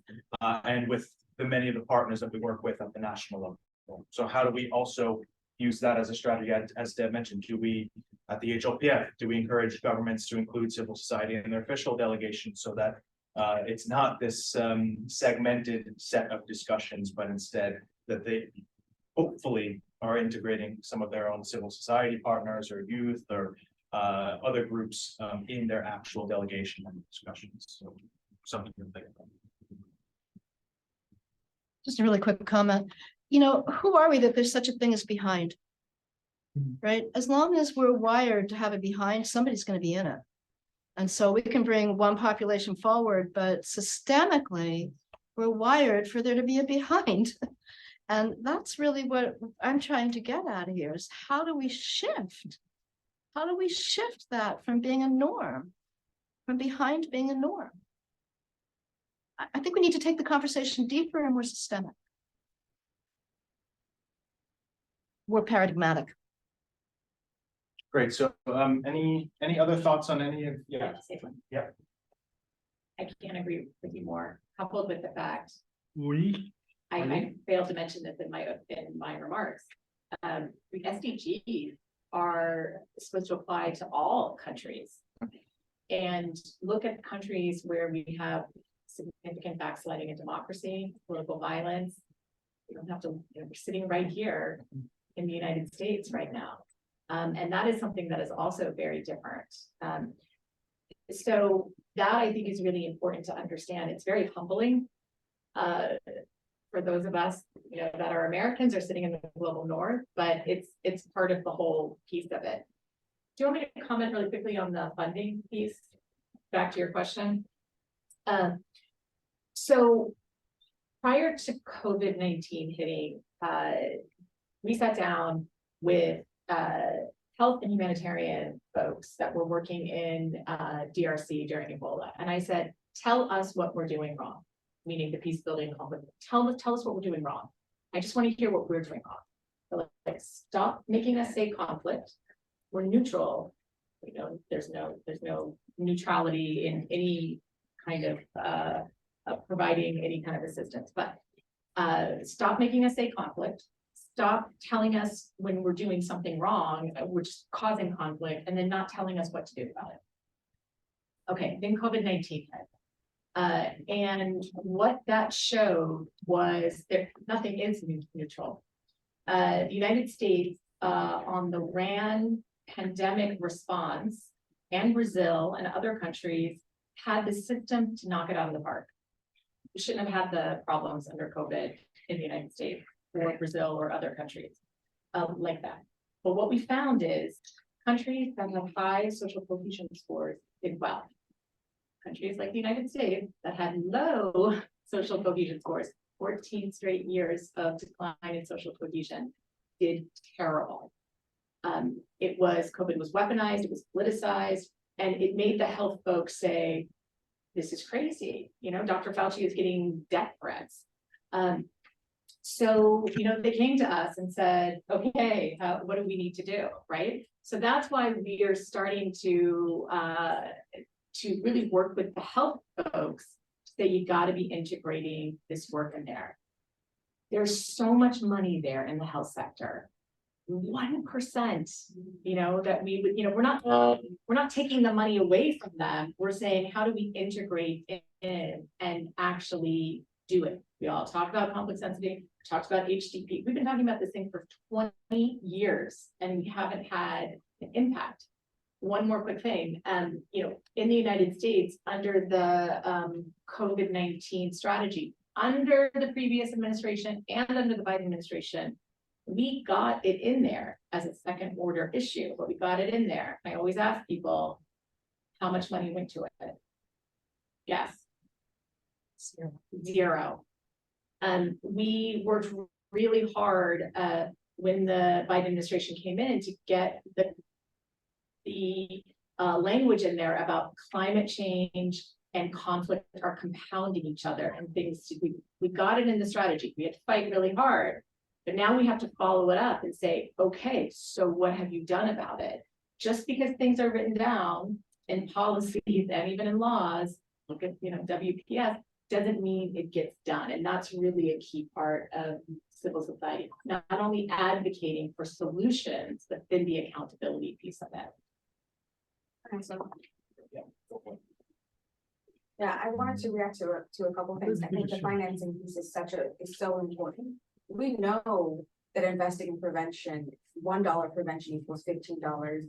and with the many of the partners that we work with at the national level. So how do we also use that as a strategy? As Deb mentioned, do we at the HLPF, do we encourage governments to include civil society in their official delegations so that it's not this segmented set of discussions, but instead that they hopefully are integrating some of their own civil society partners or youth or other groups in their actual delegation and discussions. So something to think about. Just a really quick comment. You know, who are we that there's such a thing as behind? Right? As long as we're wired to have a behind, somebody's going to be in it. And so we can bring one population forward, but systemically, we're wired for there to be a behind. And that's really what I'm trying to get at here is how do we shift? How do we shift that from being a norm, from behind being a norm? I think we need to take the conversation deeper and more systemic. More paradigmatic. Great. So any other thoughts on any of yeah. I can't agree with you more, coupled with the fact I I failed to mention this in my remarks. The SDGs are supposed to apply to all countries. And look at countries where we have significant backsliding in democracy, political violence. We don't have to, we're sitting right here in the United States right now. And that is something that is also very different. So that I think is really important to understand. It's very humbling for those of us, that are Americans or sitting in the global north, but it's part of the whole piece of it. Do you want me to comment really quickly on the funding piece? Back to your question. So prior to COVID-19 hitting, we sat down with health and humanitarian folks that were working in DRC during Ebola. And I said, tell us what we're doing wrong, meaning the peace building conflict. Tell us what we're doing wrong. I just want to hear what we're doing wrong. So like, stop making us say conflict. We're neutral. There's no neutrality in any kind of providing any kind of assistance, but stop making us say conflict. Stop telling us when we're doing something wrong, which is causing conflict, and then not telling us what to do about it. Okay, then COVID-19 hit. And what that showed was that nothing is neutral. The United States on the RAN pandemic response and Brazil and other countries had the system to knock it out of the park. We shouldn't have had the problems under COVID in the United States or Brazil or other countries like that. But what we found is countries that have high social cohesion scores did well. Countries like the United States that had low social cohesion scores, 14 straight years of decline in social cohesion, did terrible. COVID was weaponized, it was politicized, and it made the health folks say, this is crazy. Dr. Fauci is getting death threats. So, they came to us and said, okay, what do we need to do, right? So that's why we are starting to really work with the health folks to say you got to be integrating this work in there. There's so much money there in the health sector. 1%, that we would, we're not taking the money away from them. We're saying, how do we integrate in and actually do it? We all talk about conflict sensitivity, we talked about HDP. We've been talking about this thing for 20 years and we haven't had an impact. One more quick thing, in the United States, under the COVID-19 strategy, under the previous administration and under the Biden administration, we got it in there as a second order issue, but we got it in there. I always ask people how much money went to it. Yes. Zero. We worked really hard when the Biden administration came in to get the language in there about climate change and conflict are compounding each other and things we got it in the strategy. We had to fight really hard, but now we have to follow it up and say, okay, so what have you done about it? Just because things are written down in policies and even in laws, look at, WPS, doesn't mean it gets done. And that's really a key part of civil society, not only advocating for solutions, but then the accountability piece of it. Okay, so yeah, I wanted to react to a couple things. I think the financing piece is so important. We know that investing in prevention, $1 prevention equals $15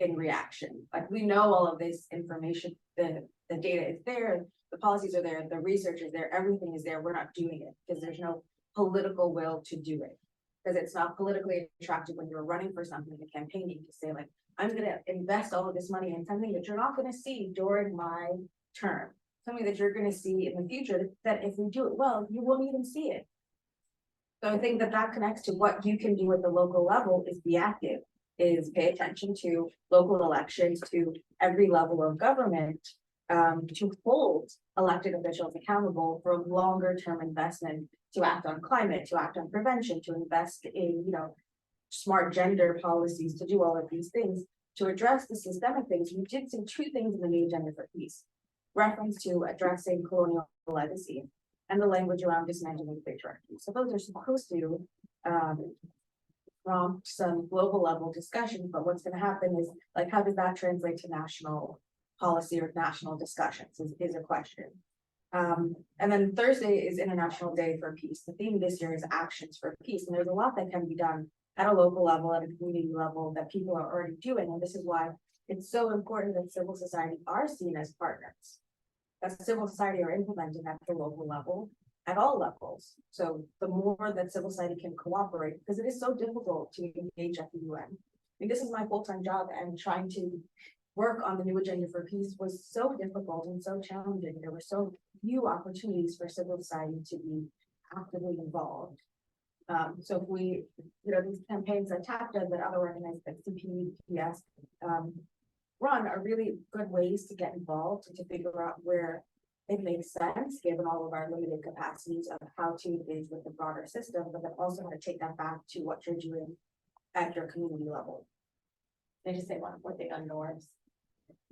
in reaction. Like, we know all of this information, the data is there, the policies are there, the research is there, everything is there. We're not doing it because there's no political will to do it. Because it's not politically attractive when you're running for something and campaigning to say, like, I'm gonna invest all of this money in something that you're not gonna see during my term. Something that you're gonna see in the future, that if we do it well, you won't even see it. So I think that connects to what you can do at the local level is be active, is pay attention to local elections, to every level of government, to hold elected officials accountable for longer term investment, to act on climate, to act on prevention, to invest in, smart gender policies, to do all of these things, to address the systemic things. We did see two things in the new agenda for peace: reference to addressing colonial legacy and the language around dismantling patriarchy. So those are supposed to prompt some global level discussion, but what's going to happen is, like, how does that translate to national policy or national discussions is a question. And then Thursday is International Day for Peace. The theme this year is actions for peace, and there's a lot that can be done at a local level, at a community level, that people are already doing, and this is why it's so important that civil society are seen as partners, that civil society are implementing at the local level, at all levels. So the more that civil society can cooperate, because it is so difficult to engage at the UN. I mean, this is my full-time job, and trying to work on the new agenda for peace was so difficult and so challenging. There were so few opportunities for civil society to be actively involved. So if we, these campaigns that TAP does, that other organizations like CPS run, are really good ways to get involved and to figure out where it makes sense, given all of our limited capacities, of how to engage with the broader system, but then also how to take that back to what you're doing at your community level. I just say one more thing on norms.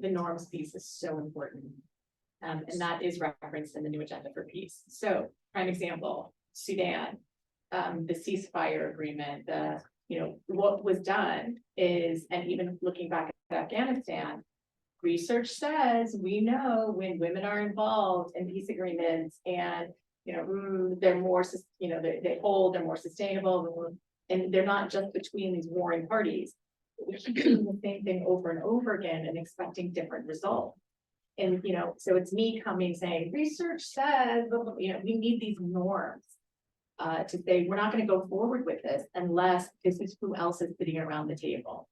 The norms piece is so important. And that is referenced in the new agenda for peace. So, prime example, Sudan, the ceasefire agreement, what was done is, and even looking back at Afghanistan, research says we know when women are involved in peace agreements and, they're more, they hold, they're more sustainable, and they're not just between these warring parties. We keep doing the same thing over and over again and expecting different results. And, so it's me coming saying, research says, we need these norms to say, we're not going to go forward with this unless this is who else is sitting around the table.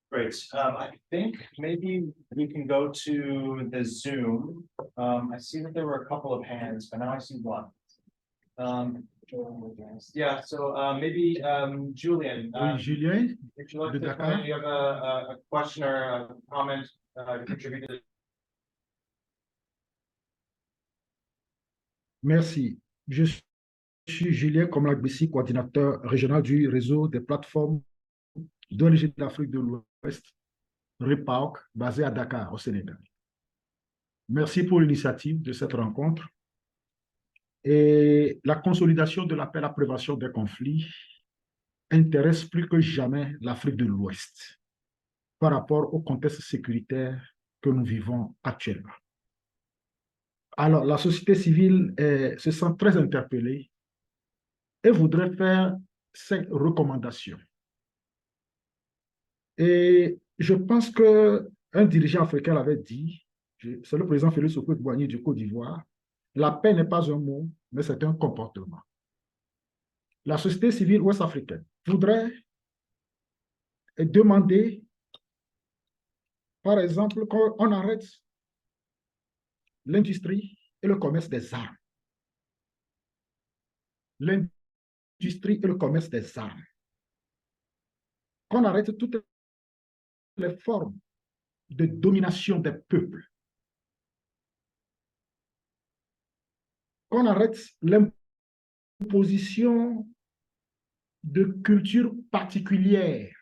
Great. I think maybe we can go to the Zoom. I see that there were a couple of hands, but now I see one. Yeah, so maybe Julian. Julien, if you like de to Dakar. comment, you have a question or a comment to contribute to. Merci. Je suis Julien Komlagbissi, coordinateur régional du réseau des plateformes d'ONG d'Afrique de l'Ouest, REPAOC, basé à Dakar, au Sénégal. Merci pour l'initiative de cette rencontre. Et la consolidation de l'appel à prévention des conflits intéresse plus que jamais l'Afrique de l'Ouest par rapport au contexte sécuritaire que nous vivons actuellement. Alors, la société civile se sent très interpellée et voudrait faire 5 recommandations. Et je pense qu'un dirigeant africain l'avait dit, c'est le président Félix Houphouët-Boigny du Côte d'Ivoire, la paix n'est pas un mot, mais c'est un comportement. La société civile ouest-africaine voudrait demander, par exemple, qu'on arrête l'industrie et le commerce des armes. L'industrie et le commerce des armes. Qu'on arrête toutes les formes de domination des peuples. Qu'on arrête l'imposition de cultures particulières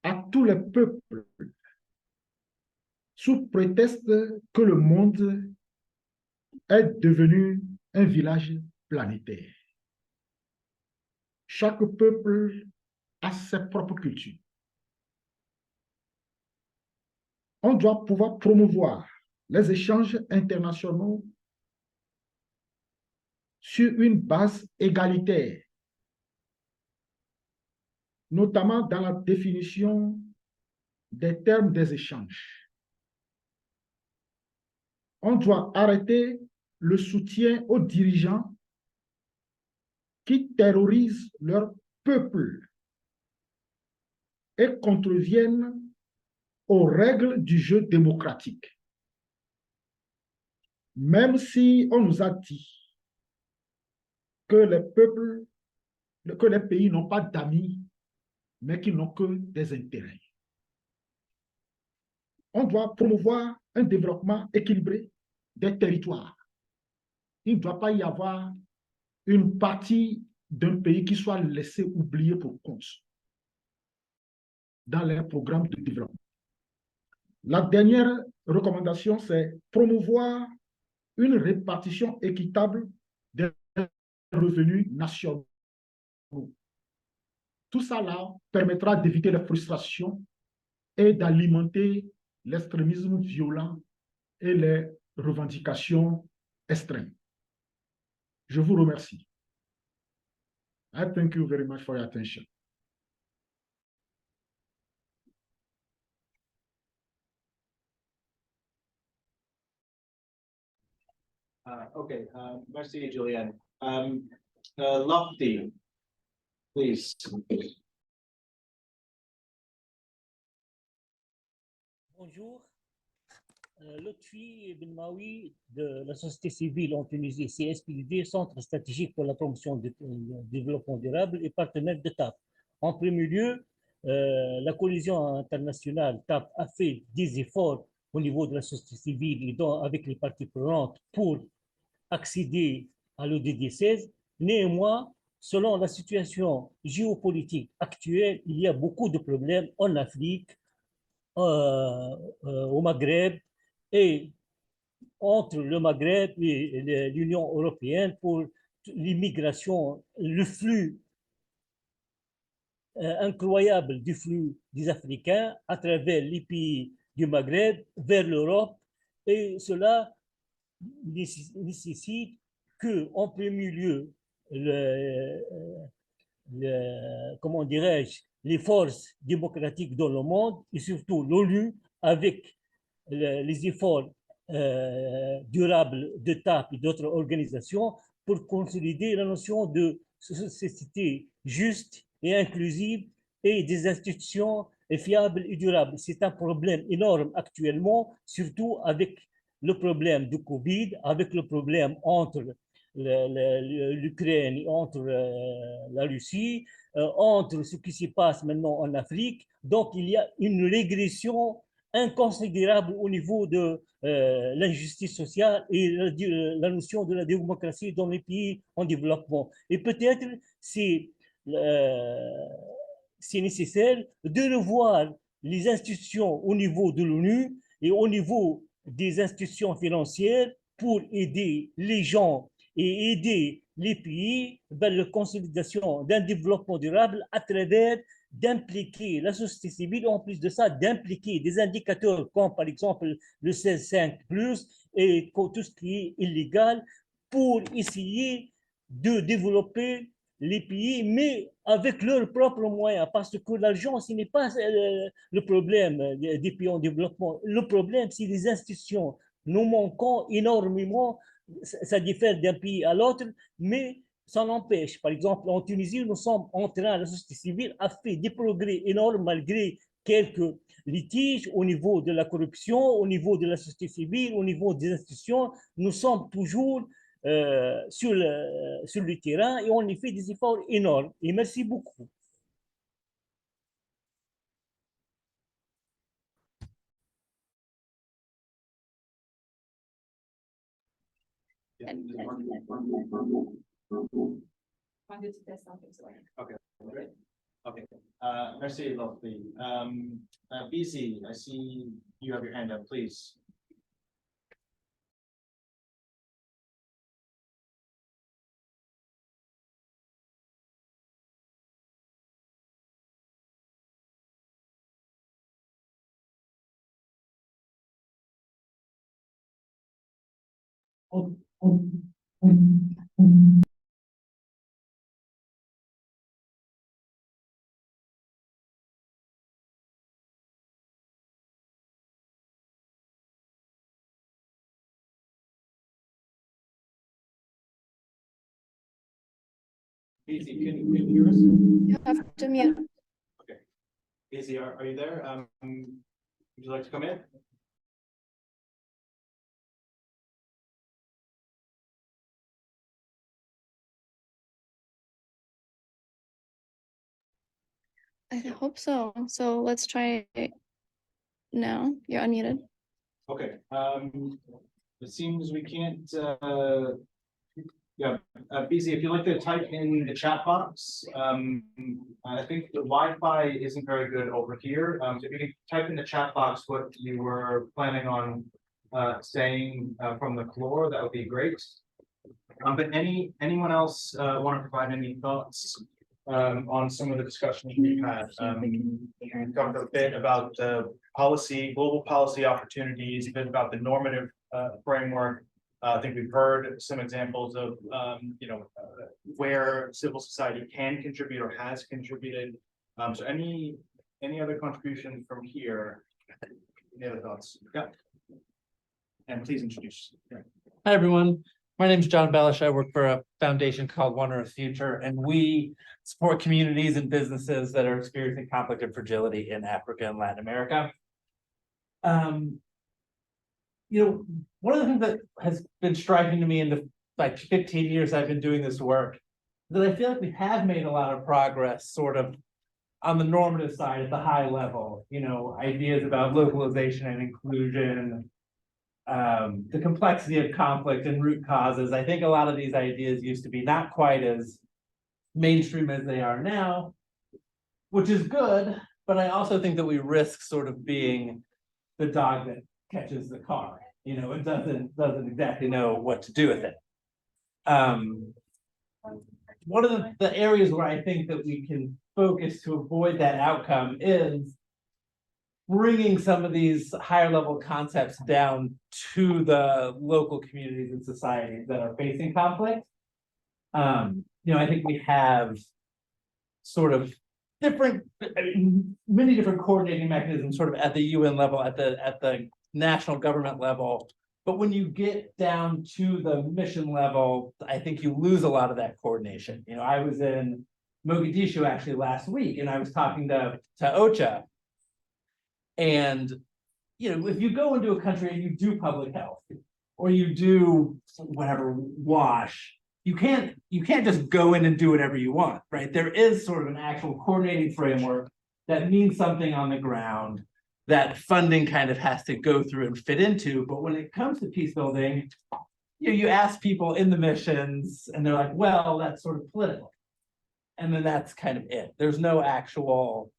à tous les peuples sous prétexte que le monde est devenu un village planétaire. Chaque peuple a ses propres cultures. On doit pouvoir promouvoir les échanges internationaux sur une base égalitaire, notamment dans la définition des termes des échanges. On doit arrêter le soutien aux dirigeants qui terrorisent leur peuple et contreviennent aux règles du jeu démocratique. Même si on nous a dit que les peuples, que les pays n'ont pas d'amis, mais qu'ils n'ont que des intérêts. On doit promouvoir un développement équilibré des territoires. Il ne doit pas y avoir une partie d'un pays qui soit laissée oublier pour compte dans les programmes de développement. La dernière recommandation, c'est promouvoir une répartition équitable des revenus nationaux. Tout ça là permettra d'éviter les frustrations et d'alimenter l'extrémisme violent et les revendications extrêmes. Je vous remercie. I thank you very much for your attention. Okay, merci, Julianne. Lofty, please. Bonjour. Lotfi Ben Mawi de la société civile en Tunisie, CSPD, Centre stratégique pour la promotion du développement durable et partenaire de TAP. En premier lieu, la coalition internationale TAP a fait des efforts au niveau de la société civile et avec les parties prenantes pour accéder à l'ODD 16. Néanmoins, selon la situation géopolitique actuelle, il y a beaucoup de problèmes en Afrique, au Maghreb et entre le Maghreb et l'Union européenne pour l'immigration, le flux incroyable du flux des Africains à travers les pays du Maghreb vers l'Europe, et cela nécessite que, en premier lieu, comment dirais-je, les forces démocratiques dans le monde et surtout l'ONU avec les efforts durables de TAP et d'autres organisations pour consolider la notion de société juste et inclusive et des institutions fiables et durables. C'est un problème énorme actuellement, surtout avec le problème du Covid, avec le problème entre l'Ukraine et entre la Russie, entre ce qui se passe maintenant en Afrique. Donc, il y a une régression inconsidérable au niveau de l'injustice sociale et la notion de la démocratie dans les pays en développement. Et peut-être c'est nécessaire de revoir les institutions au niveau de l'ONU et au niveau des institutions financières pour aider les gens et aider les pays vers la consolidation d'un développement durable à travers d'impliquer la société civile, en plus de ça, d'impliquer des indicateurs comme par exemple le 16.5+, et tout ce qui est illégal pour essayer de développer les pays, mais avec leurs propres moyens, parce que l'argent, ce n'est pas le problème des pays en développement. Le problème, c'est les institutions. Nous manquons énormément, ça diffère d'un pays à l'autre, mais ça n'empêche. Par exemple, en Tunisie, nous sommes en train, la société civile a fait des progrès énormes malgré quelques litiges au niveau de la corruption, au niveau de la société civile, au niveau des institutions. Nous sommes toujours sur le terrain et on y fait des efforts énormes. Et merci beaucoup. Wanted to test something, so Okay, great. Okay, merci, lovely. BC, I see you have your hand up, please. BC, can you hear us? You have to mute. Okay. BC, are you there? Would you like to come in? I hope so. So let's try it now. You're unmuted. Okay, it seems we can't, yeah, BC, if you'd like to type in the chat box, I think the Wi-Fi isn't very good over here. So if you could type in the chat box what you were planning on saying from the floor, that would be great. But anyone else want to provide any thoughts on some of the discussions we've had? We talked a bit about policy, global policy opportunities, a bit about the normative framework. I think we've heard some examples of where civil society can contribute or has contributed. So any other contribution from here? Any other thoughts? Yeah. And please introduce. Yeah. Hi, everyone. My name is John Bellish. I work for a foundation called One Earth Future, and we support communities and businesses that are experiencing conflict and fragility in Africa and Latin America. One of the things that has been striking to me in the 15 years I've been doing this work, that I feel like we have made a lot of progress sort of on the normative side at the high level, ideas about localization and inclusion, the complexity of conflict and root causes. I think a lot of these ideas used to be not quite as mainstream as they are now, which is good, but I also think that we risk sort of being the dog that catches the car. It doesn't exactly know what to do with it. One of the areas where I think that we can focus to avoid that outcome is bringing some of these higher level concepts down to the local communities and societies that are facing conflict. I think we have sort of many different coordinating mechanisms sort of at the UN level, at the national government level. But when you get down to the mission level, I think you lose a lot of that coordination. I was in Mogadishu actually last week, and I was talking to OCHA. And, if you go into a country and you do public health, or you do whatever, WASH, you can't just go in and do whatever you want, right? There is sort of an actual coordinating framework that means something on the ground that funding kind of has to go through and fit into. But when it comes to peace building, you ask people in the missions and they're like, well, that's sort of political. And then that's kind of it. There's no actual,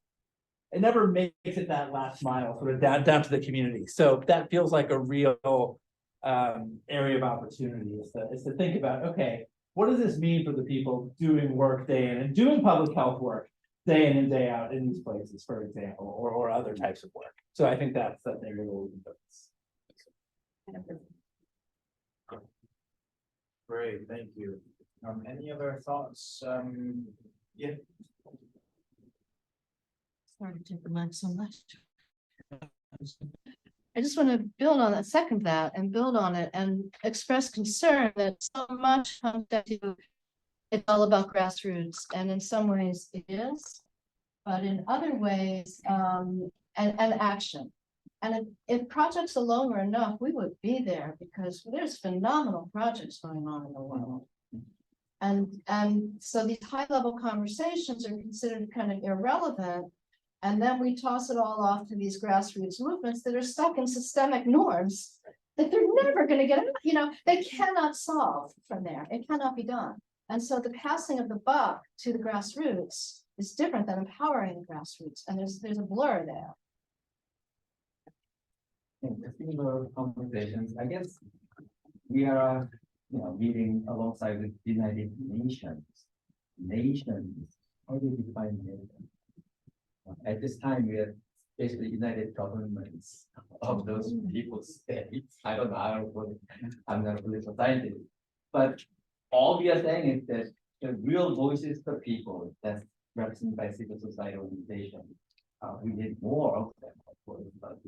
it never makes it that last mile sort of down to the community. So that feels like a real area of opportunity is to think about, okay, what does this mean for the people doing work day in and doing public health work day in and day out in these places, for example, or other types of work. So I think that's that area where we can focus. Great, thank you. Any other thoughts? Yeah. Sorry to take the mic so much. I just want to build on that, second that, and build on it and express concern that so much comes down to it's all about grassroots, and in some ways it is, but in other ways, and action. And if projects alone were enough, we would be there because there's phenomenal projects going on in the world. And so these high-level conversations are considered kind of irrelevant. And then we toss it all off to these grassroots movements that are stuck in systemic norms that they're never gonna get, they cannot solve from there. It cannot be done. And so the passing of the buck to the grassroots is different than empowering the grassroots. And there's a blur there. In similar conversations, I guess we are, meeting alongside the United Nations. Nations, how do you define nation? At this time, we are basically united governments of those people's states. I don't know, I'm not a political scientist, but all we are saying is that the real voices of people that's represented by civil society organizations, we need more of them, of course, but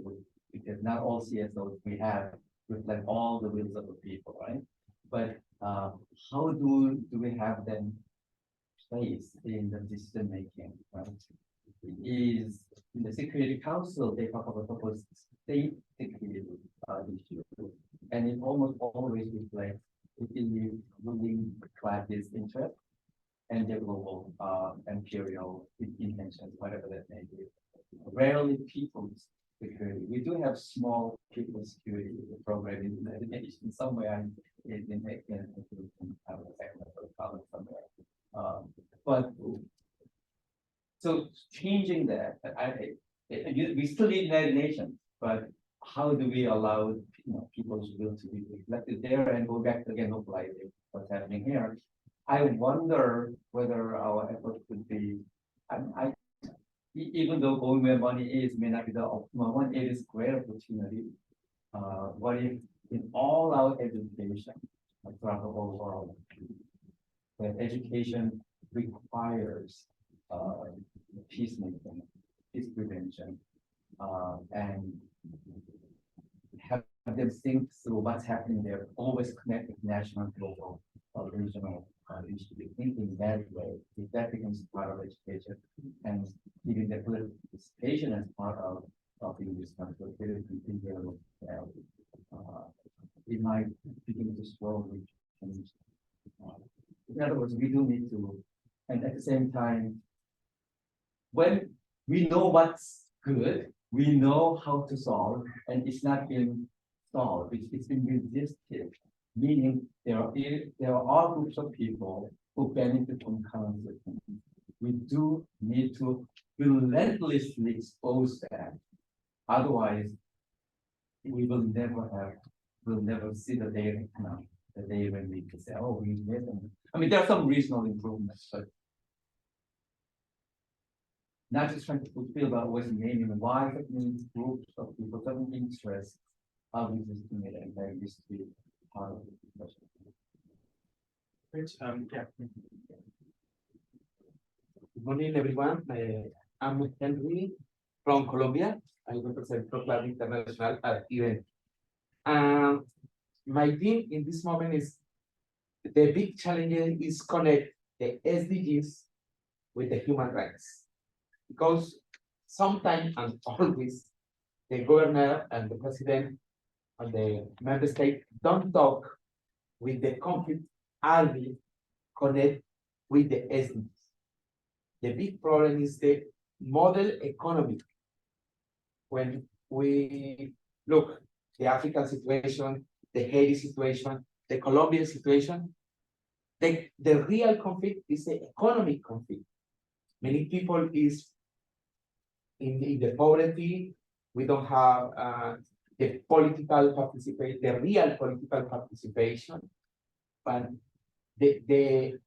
because not all CSOs we have reflect all the wills of the people, right? But how do we have them placed in the decision making, right? Is in the Security Council, they talk about proposed state security issue, and it almost always reflects the ruling classes' interest and their global imperial intentions, whatever that may be. Rarely people's security. We do have small people security program in the United Nations somewhere in have a technical problem somewhere. But so changing that, we still need United Nations, but how do we allow people's will to be reflected there and go back again localizing what's happening here? I wonder whether our effort could be, even though going where money is may not be the optimal one, it is great opportunity. What if in all our education throughout the whole world, that education requires peacemaking, peace prevention, and have them think through what's happening there, always connect with national, global, or regional issues, thinking that way. If that becomes part of education and giving the political participation as part of being this country, it might begin to slowly change. In other words, we do need to, and at the same time, when we know what's good, we know how to solve, and it's not been solved, it's been resisted, meaning there are groups of people who benefit from conflict. We do need to relentlessly expose that. Otherwise, we will never see the day, the day when we can say, oh, we made them. I mean, there are some reasonable improvements, but not just trying to fulfill, but always naming why it means groups of people, certain interests are resisting it, and that used to be part of the discussion. Great. Good morning, everyone. I'm Henry from Colombia. I represent Programmatic International event. My theme in this moment is the big challenge is connect the SDGs with the human rights. Because sometimes and always the governor and the president and the member state don't talk with the conflict only connect with the SDGs. The big problem is the model economy. When we look the African situation, the Haiti situation, the Colombian situation, the real conflict is the economic conflict. Many people is in the poverty. We don't have the political participation, the real political participation, but the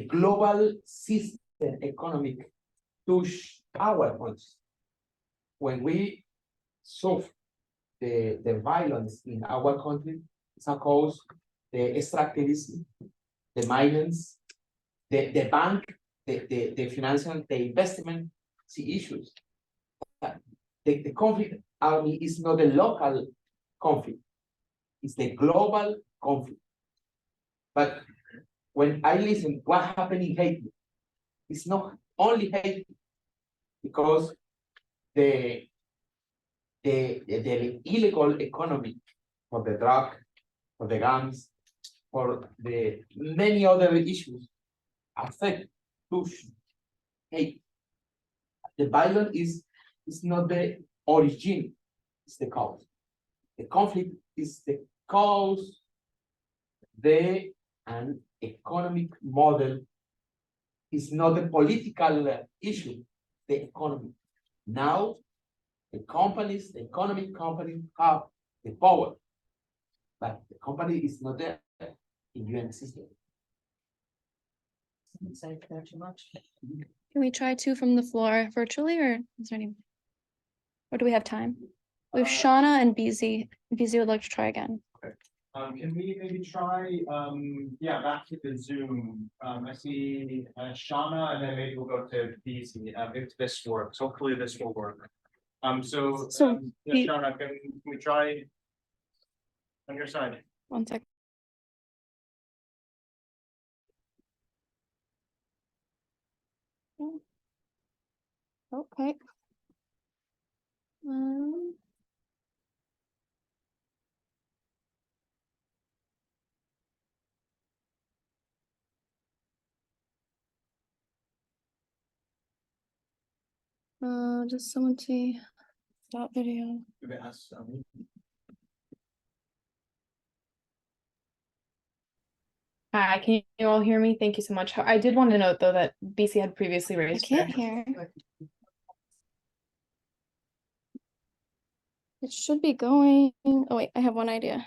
global system economic push our funds. When we solve the violence in our country, it's because the extractivism, the miners, the bank, the financial, the investment, see issues. The conflict army is not a local conflict, it's the global conflict. But when I listen what happened in Haiti, it's not only Haiti, because the illegal economy for the drug, for the guns, for the many other issues affect, push, Haiti. The violence is not the origin, it's the cause. The conflict is the cause, an economic model is not a political issue, the economy. Now, the economic companies have the power, but the company is not there in UN system. Say there too much. Can we try two from the floor virtually, or is there any? Or do we have time? We have Shauna and BZ. BZ would like to try again. Can we maybe try, back to the Zoom, I see Shauna, and then maybe we'll go to BZ, if this works, hopefully this will work. Shauna, can we try on your side? One second. Okay. Just someone see that video. Hi, can you all hear me? Thank you so much. I did want to note though that BC had previously I raised. can't hear. It should be going. Oh wait, I have one idea.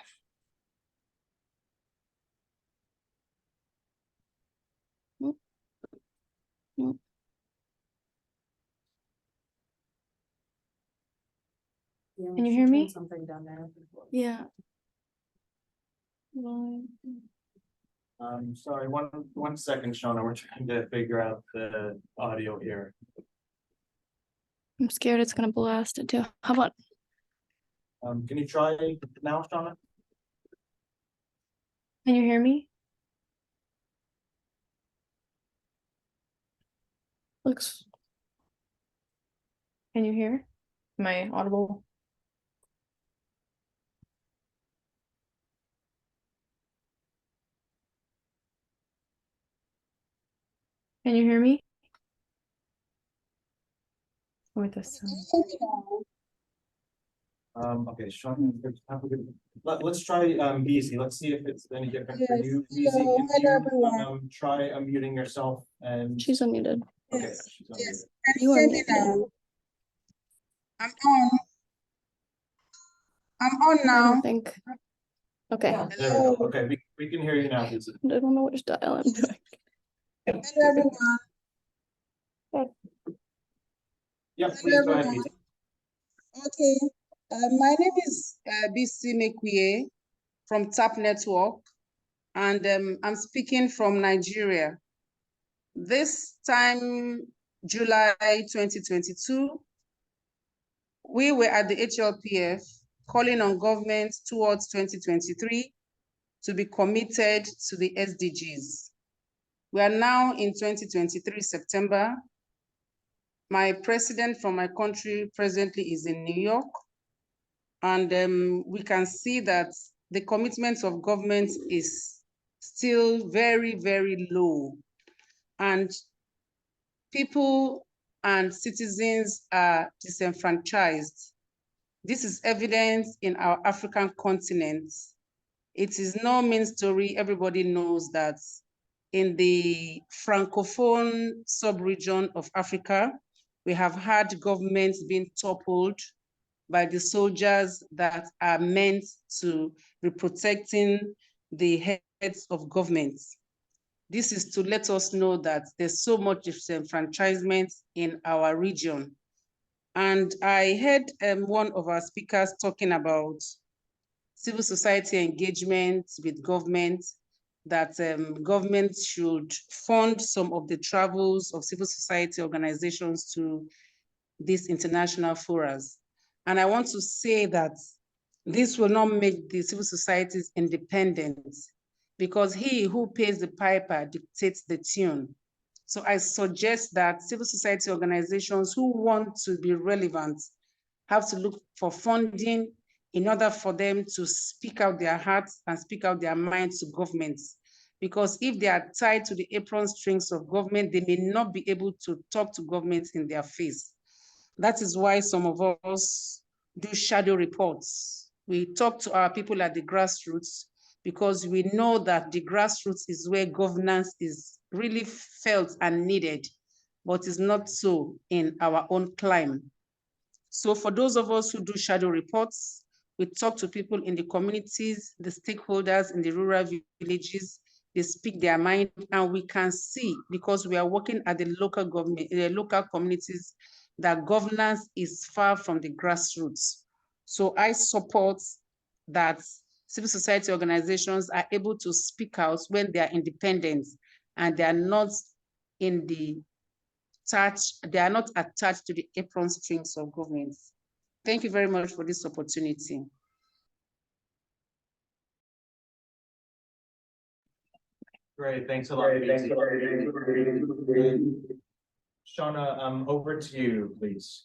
Nope. Nope. Can you hear me? Something down there. Yeah. Sorry, one second, Shauna, we're trying to figure out the audio here. I'm scared it's gonna blast it too. How about? Can you try now, Shauna? Can you hear me? Looks. Can you hear? Am I audible? Can you hear me? Or this Okay, Sean, let's try BZ. Let's see if it's any different for you. BZ, can you try unmuting yourself and She's unmuted. okay, she's unmuted. You are muted. I'm on. I'm on I now. don't think. Okay. There we go. Okay, we can hear you now, BZ. I don't know which dial I'm doing. Hello, everyone. Yeah, please go ahead, BZ. Okay. My name is BC Mekwie from TAP Network, and I'm speaking from Nigeria. This time, July 2022, we were at the HLPF calling on government towards 2023 to be committed to the SDGs. We are now in 2023, September. My president from my country presently is in New York. And we can see that the commitment of government is still very, very low. And people and citizens are disenfranchised. This is evident in our African continent. It is no mean story. Everybody knows that in the Francophone sub-region of Africa, we have had governments being toppled by the soldiers that are meant to be protecting the heads of governments. This is to let us know that there's so much disenfranchisement in our region. And I heard one of our speakers talking about civil society engagement with government, that government should fund some of the travels of civil society organizations to these international forums. And I want to say that this will not make the civil societies independent, because he who pays the piper dictates the tune. So I suggest that civil society organizations who want to be relevant have to look for funding in order for them to speak out their hearts and speak out their minds to governments. Because if they are tied to the apron strings of government, they may not be able to talk to governments in their face. That is why some of us do shadow reports. We talk to our people at the grassroots because we know that the grassroots is where governance is really felt and needed, but is not so in our own climate. So for those of us who do shadow reports, we talk to people in the communities, the stakeholders in the rural villages, they speak their mind, and we can see, because we are working at the local government, the local communities, that governance is far from the grassroots. So I support that civil society organizations are able to speak out when they are independent and they are not in the they are not attached to the apron strings of government. Thank you very much for this opportunity. Great, thanks a lot. Shauna, over to you, please.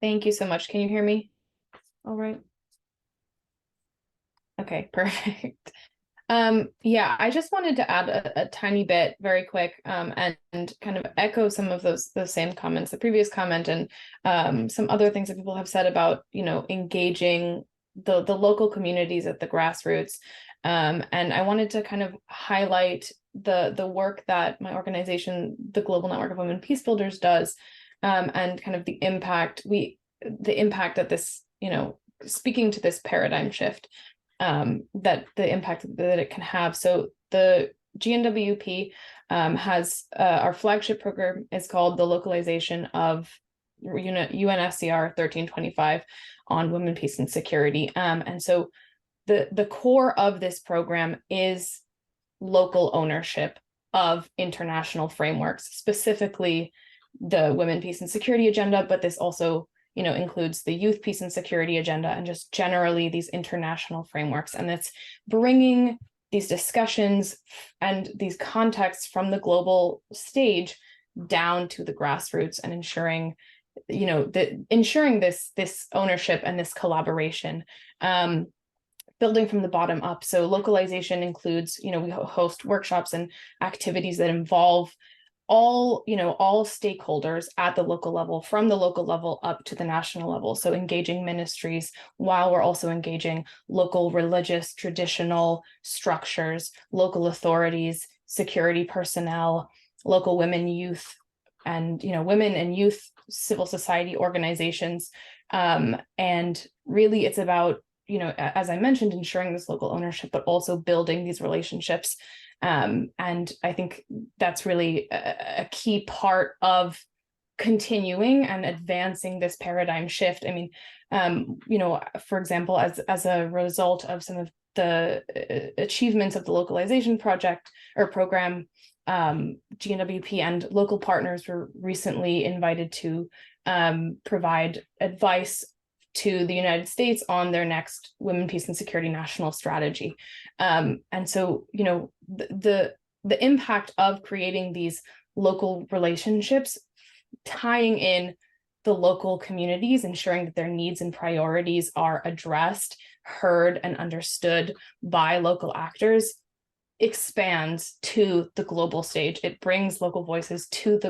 Thank you so much. Can you hear me? All right. Okay, perfect. Yeah, I just wanted to add a tiny bit very quick, and kind of echo some of those same comments, the previous comment, and some other things that people have said about, engaging the local communities at the grassroots. And I wanted to kind of highlight the work that my organization, the Global Network of Women Peace Builders, does, and kind of the impact that this, speaking to this paradigm shift, that the impact that it can have. So the GNWP has our flagship program is called the localization of UNSCR 1325 on women, peace, and security. And so the core of this program is local ownership of international frameworks, specifically the Women, Peace, and Security agenda, but this also includes the youth, peace, and security agenda, and just generally these international frameworks. And it's bringing these discussions and these contexts from the global stage down to the grassroots and ensuring this ownership and this collaboration, building from the bottom up. So localization includes, we host workshops and activities that involve all stakeholders at the local level, from the local level up to the national level. So engaging ministries, while we're also engaging local religious traditional structures, local authorities, security personnel, local women, youth, and women and youth civil society organizations. And really it's about, as I mentioned, ensuring this local ownership, but also building these relationships. And I think that's really a key part of continuing and advancing this paradigm shift. I mean, for example, as a result of some of the achievements of the localization project or program, GNWP and local partners were recently invited to provide advice to the United States on their next Women, Peace, and Security national strategy. And so, the impact of creating these local relationships, tying in the local communities, ensuring that their needs and priorities are addressed, heard, and understood by local actors, expands to the global stage. It brings local voices to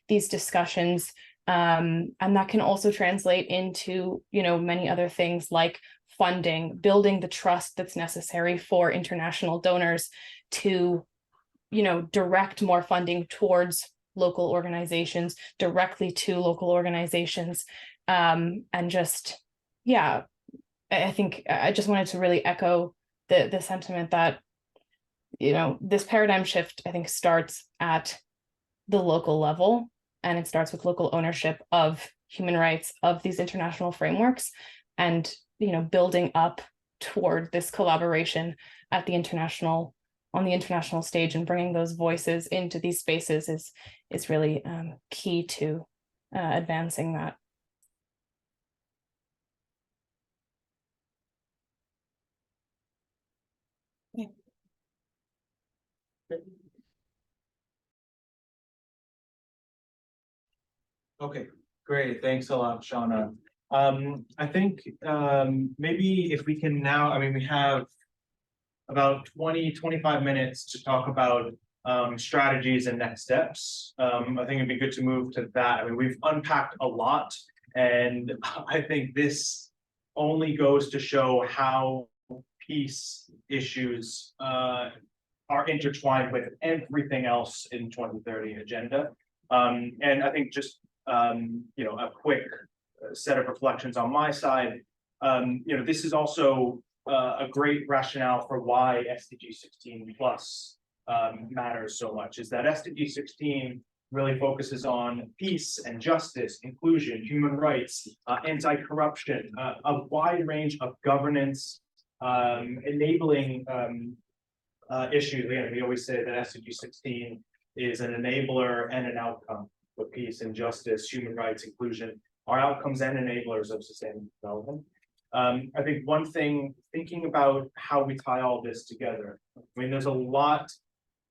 these discussions. And that can also translate into, many other things like funding, building the trust that's necessary for international donors to, direct more funding towards local organizations, directly to local organizations. And just, yeah, I think I just wanted to really echo the sentiment that, this paradigm shift, I think, starts at the local level. And it starts with local ownership of human rights, of these international frameworks, and building up toward this collaboration at on the international stage, and bringing those voices into these spaces is really key to advancing that. Yeah. Okay, great. Thanks a lot, Shauna. I think maybe if we can now, we have about 20-25 minutes to talk about strategies and next steps. I think it'd be good to move to that. We've unpacked a lot, and I think this only goes to show how peace issues are intertwined with everything else in 2030 agenda. And I think just a quick set of reflections on my side. This is also a great rationale for why SDG 16 plus matters so much, is that SDG 16 really focuses on peace and justice, inclusion, human rights, anti-corruption, a wide range of governance, enabling issues. Again, we always say that SDG 16 is an enabler and an outcome for peace and justice, human rights, inclusion, are outcomes and enablers of sustainable development. I think one thing, thinking about how we tie all this together, I mean, there's a lot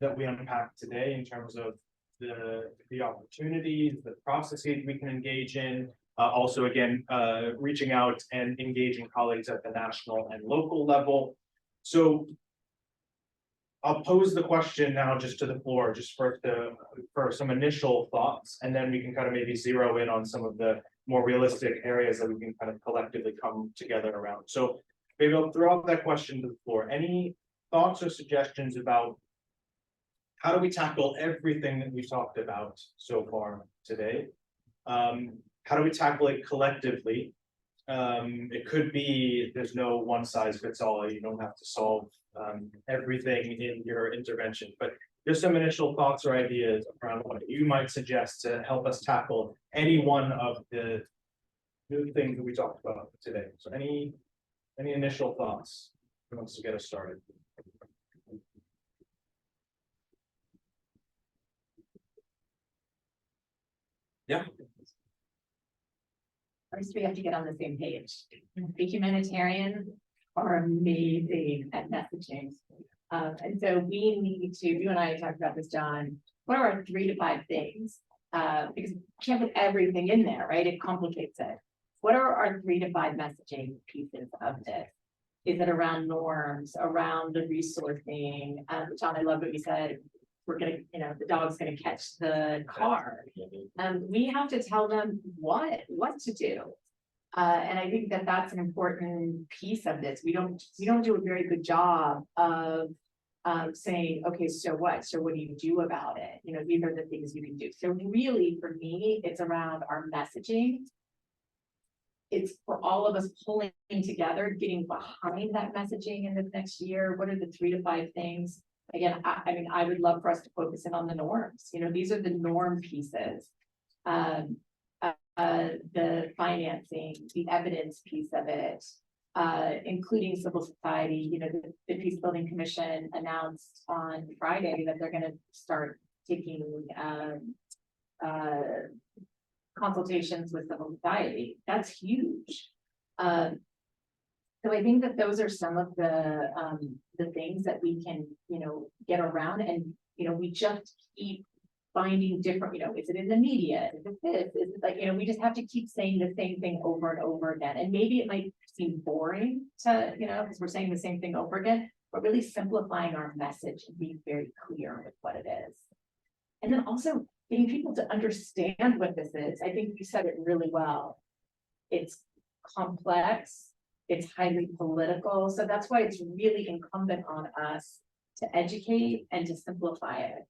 that we unpack today in terms of the opportunities, the processes we can engage in, also again, reaching out and engaging colleagues at the national and local level. So I'll pose the question now just to the floor, just for some initial thoughts, and then we can kind of maybe zero in on some of the more realistic areas that we can kind of collectively come together around. So maybe I'll throw out that question to the floor. Any thoughts or suggestions about how do we tackle everything that we've talked about so far today? How do we tackle it collectively? It could be there's no one size fits all. You don't have to solve everything in your intervention, but there's some initial thoughts or ideas around what you might suggest to help us tackle any one of the new things that we talked about today. So any initial thoughts? Who wants to get us started? Yeah. First, we have to get on the same page. The humanitarians are amazing at messaging. And so we need to, you and I talked about this, John, what are our 3 to 5 things? Because you can't put everything in there, right? It complicates it. What are our 3 to 5 messaging pieces of this? Is it around norms, around the resourcing? John, I love what you said. We're gonna, the dog's gonna catch the car. We have to tell them what to do. And I think that that's an important piece of this. We don't do a very good job of saying, okay, so what? So what do you do about it? These are the things you can do. So really, for me, it's around our messaging. It's for all of us pulling together, getting behind that messaging in the next year. What are the 3 to 5 things? Again, I mean, I would love for us to focus in on the norms. These are the norm pieces. The financing, the evidence piece of it, including civil society. The Peace Building Commission announced on Friday that they're going to start taking consultations with civil society. That's huge. So I think that those are some of the things that we can, get around, and we just keep finding different, is it in the media? Is it this? Is it like, we just have to keep saying the same thing over and over again. And maybe it might seem boring to, because we're saying the same thing over again, but really simplifying our message and being very clear with what it is. And then also getting people to understand what this is. I think you said it really well. It's complex. It's highly political. So that's why it's really incumbent on us to educate and to simplify it.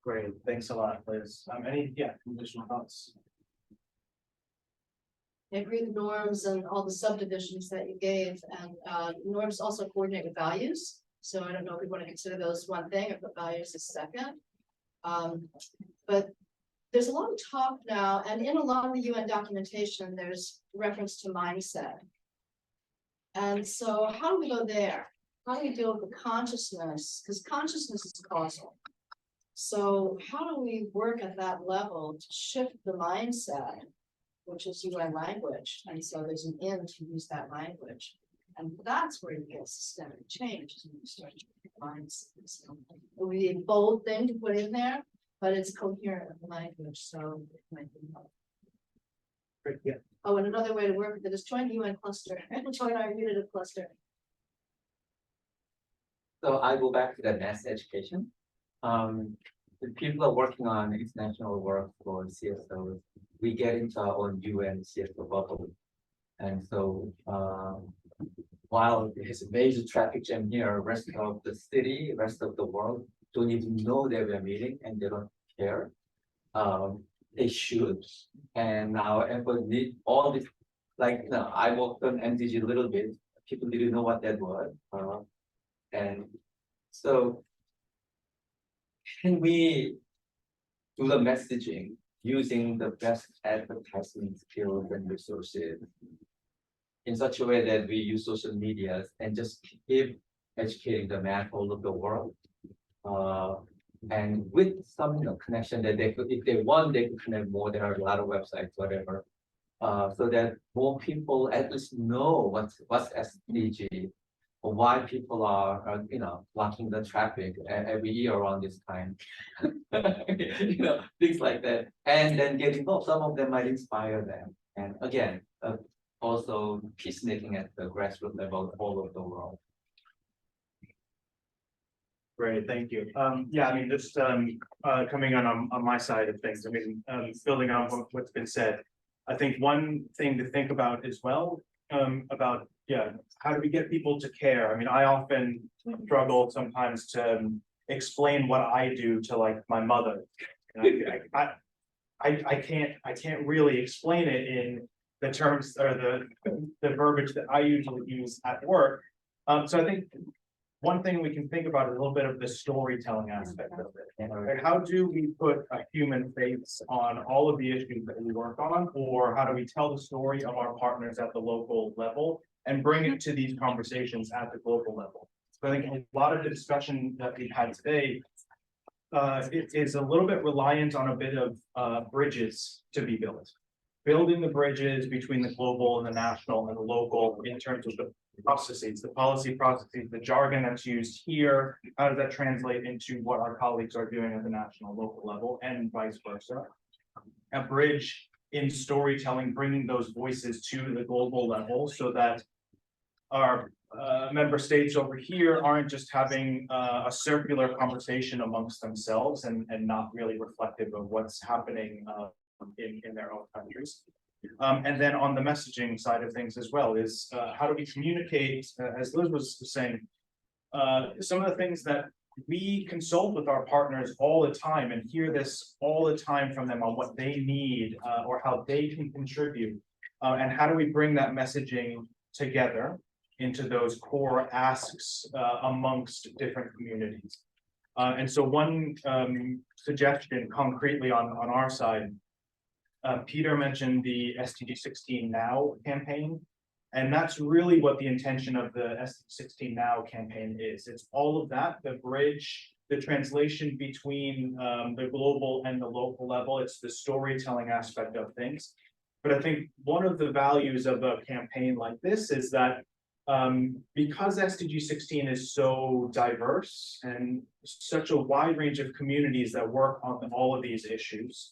Great, thanks a lot, Liz. Any additional thoughts? I agree with norms and all the subdivisions that you gave, and norms also coordinate with values. So I don't know if we want to consider those one thing or put values as second. But there's a lot of talk now, and in a lot of the UN documentation, there's reference to mindset. And so how do we go there? How do we deal with the consciousness? Because consciousness is causal. So how do we work at that level to shift the mindset, which is UN language? And so there's an in to use that language. And that's where you get systemic change, is when you start to mindset. So it would be a bold thing to put in there, but it's coherent with the language, so it might be helpful. Great, yeah. Oh, and another way to work with it is join the UN cluster, join our unit of cluster. So I go back to the mass education. The people are working on international work for CSOs. we get into our own UN CSO bubble. And so while there's a major traffic jam here, rest of the city, rest of the world don't even know that we're meeting and they don't care. They should. And now everyone need all this, like I worked on MDG a little bit. People didn't know what that was. And so can we do the messaging using the best advertising skills and resources in such a way that we use social media and just keep educating the mass all over the world, and with some connection that they could, if they want, they could connect more. There are a lot of websites, whatever, so that more people at least know what's SDG, or why people are blocking the traffic every year around this time, things like that, and then get involved. Some of them might inspire them, and again, also peacemaking at the grassroots level all over the world. Great, thank you. Yeah, I mean, just coming on my side of things, I mean, building on what's been said, I think one thing to think about as well, about, how do we get people to care? I mean, I often struggle sometimes to explain what I do to like my mother. I can't really explain it in the terms or the verbiage that I usually use at work. So I think one thing we can think about is a little bit of the storytelling aspect of it. Like, how do we put a human face on all of the issues that we work on, or how do we tell the story of our partners at the local level and bring it to these conversations at the global level? So I think a lot of the discussion that we've had today it is a little bit reliant on a bit of bridges to be built. Building the bridges between the global and the national and the local in terms of the processes, the policy processes, the jargon that's used here, how does that translate into what our colleagues are doing at the national and local level, and vice versa. A bridge in storytelling, bringing those voices to the global level so that our member states over here aren't just having a circular conversation amongst themselves and not really reflective of what's happening in their own countries. And then on the messaging side of things as well is how do we communicate, as Liz was saying, some of the things that we consult with our partners all the time and hear this all the time from them on what they need or how they can contribute, and how do we bring that messaging together into those core asks amongst different communities. And so one suggestion concretely on our side, Peter mentioned the SDG 16 Now campaign, and that's really what the intention of the SDG 16 Now campaign is. It's all of that, the bridge, the translation between the global and the local level. It's the storytelling aspect of things. But I think one of the values of a campaign like this is that because SDG 16 is so diverse and such a wide range of communities that work on all of these issues,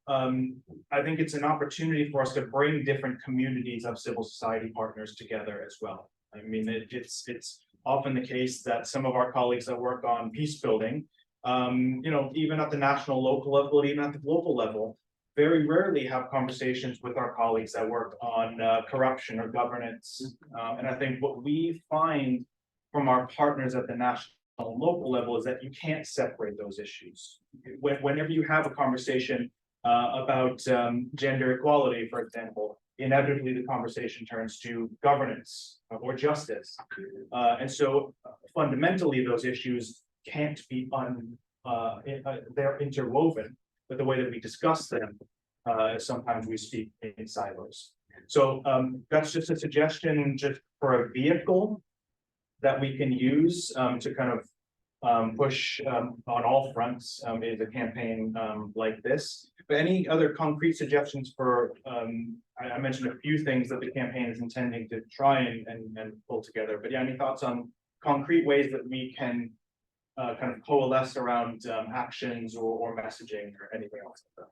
I think it's an opportunity for us to bring different communities of civil society partners together as well. I mean, it's often the case that some of our colleagues that work on peace building, even at the national, local level, even at the global level, very rarely have conversations with our colleagues that work on corruption or governance. And I think what we find from our partners at the national and local level is that you can't separate those issues. Whenever you have a conversation about gender equality, for example, inevitably the conversation turns to governance or justice. And so fundamentally, those issues can't be they're interwoven, but the way that we discuss them, sometimes we speak in silos. So that's just a suggestion just for a vehicle that we can use to kind of push on all fronts is a campaign like this. But any other concrete suggestions for, I mentioned a few things that the campaign is intending to try and pull together, but yeah, any thoughts on concrete ways that we can kind of coalesce around actions or messaging or anything else like that?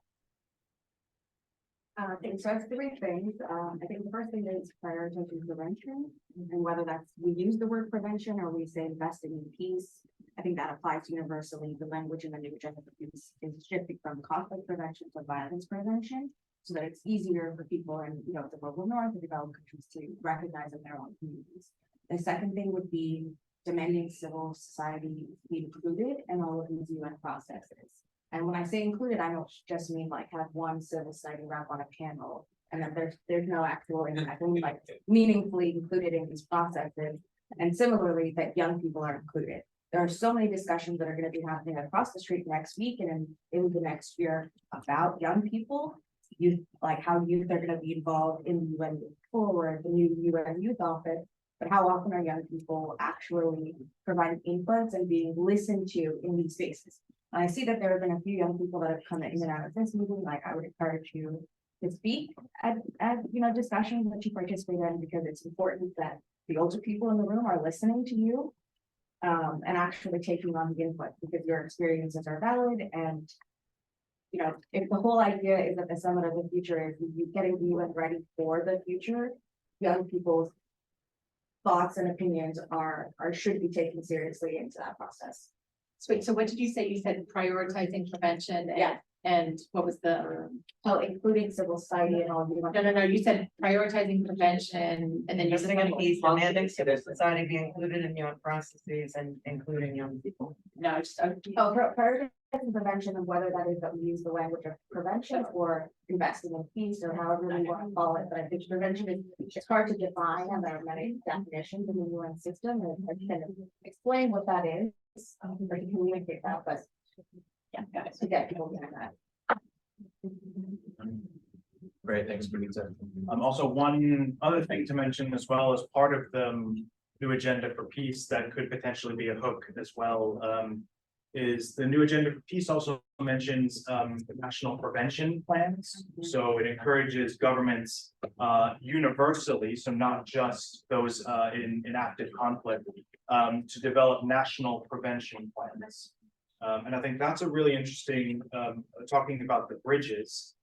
I think so. That's three things. I think the first thing is prioritizing prevention, and whether that's we use the word prevention or we say investing in peace. I think that applies universally. The language in the new agenda is shifting from conflict prevention to violence prevention. so that it's easier for people in, the global north and developed countries to recognize in their own communities. The second thing would be demanding civil society be included in all of these UN processes. And when I say included, I don't just mean like have one civil society rep on a panel and then there's no actual impact, I mean like meaningfully included in these processes. And similarly, that young people are included. There are so many discussions that are going to be happening across the street next week and in the next year about young people, youth, like how youth are going to be involved in the UN forward, the new UN Youth Office, but how often are young people actually providing inputs and being listened to in these spaces? And I see that there have been a few young people that have come in and out of this meeting, like I would encourage you to speak at discussions that you participate in, because it's important that the older people in the room are listening to you and actually taking on the input, because your experiences are valid. And if the whole idea is that the Summit of the Future is you getting the UN ready for the future, young people's thoughts and opinions should be taken seriously into that process. Sweet. So what did you say? You said prioritizing prevention. Yeah. And what was the? Including civil society and all. No. You said prioritizing prevention, and then you're Using a piece, demanding civil society be included in young processes and including young people. No, just. Prioritizing prevention, and whether that is that we use the language of prevention or investing in peace or however we want to call it. But I think prevention it's hard to define, and there are many definitions in the UN system, and I can explain what that is, or to communicate that, but yeah, to get people behind that. Great, thanks, Benita. Also, one other thing to mention as well as part of the new agenda for peace that could potentially be a hook as well, is the new agenda for peace also mentions national prevention plans. So it encourages governments universally, so not just those in active conflict, to develop national prevention plans. And I think that's a really interesting, talking about the bridges,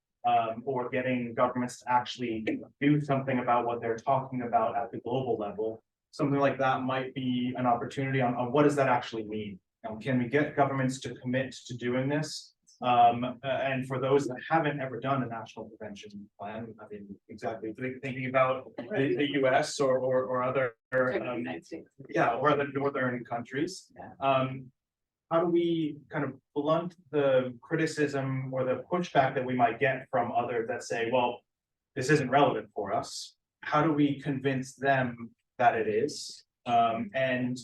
or getting governments to actually do something about what they're talking about at the global level. Something like that might be an opportunity on what does that actually mean? Can we get governments to commit to doing this? And for those that haven't ever done a national prevention plan, I mean, exactly thinking about the US or other, or other northern countries. How do we kind of blunt the criticism or the pushback that we might get from others that say, well, this isn't relevant for us? How do we convince them that it is? And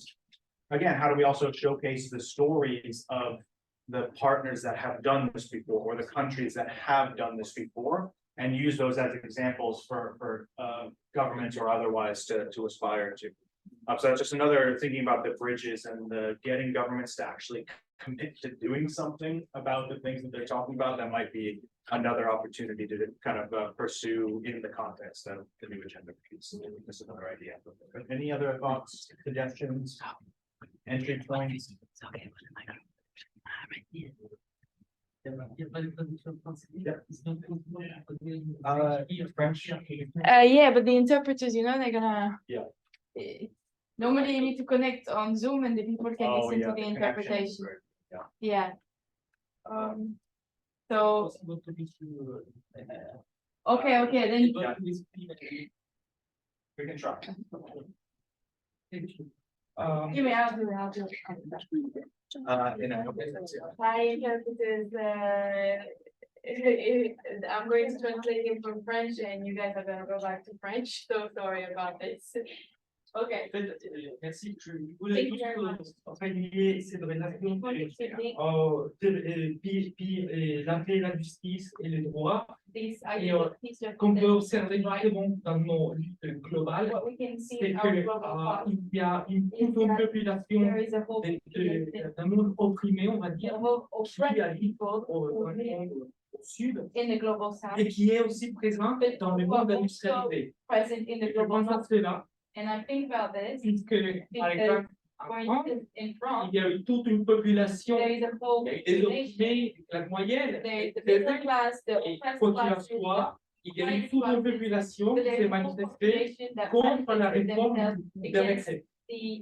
again, how do we also showcase the stories of the partners that have done this before, or the countries that have done this before, and use those as examples for governments or otherwise to aspire to? So that's just another thinking about the bridges and the getting governments to actually commit to doing something about the things that they're talking about. That might be another opportunity to kind of pursue in the context of the new agenda piece. This is another idea. Any other thoughts, suggestions, entry points? Okay. French. Yeah, but the interpreters, they're gonna. Yeah. Normally you need to connect on Zoom and the people can listen to the interpretation. Yeah. So. Okay, then. We can try. I'll do it. Hi, interpreters. I'm going to translate it from French, and you guys are gonna go back to French. So sorry about this. Okay. Merci. Je voulais juste relier ces relations la paix, la justice et les droits. Et qu'on peut observer justement dans nos luttes globales, c'est qu'il y a toute une population d'un monde opprimé, on va dire, qui habite au sud et qui est aussi présente dans le monde industrialisé. Je pense à cela. And I think about this. Par exemple, il y a eu toute une population des opprimés, la moyenne, et quoi qu'il en soit, il y a eu toute une population qui s'est manifestée contre la réforme des retraites. the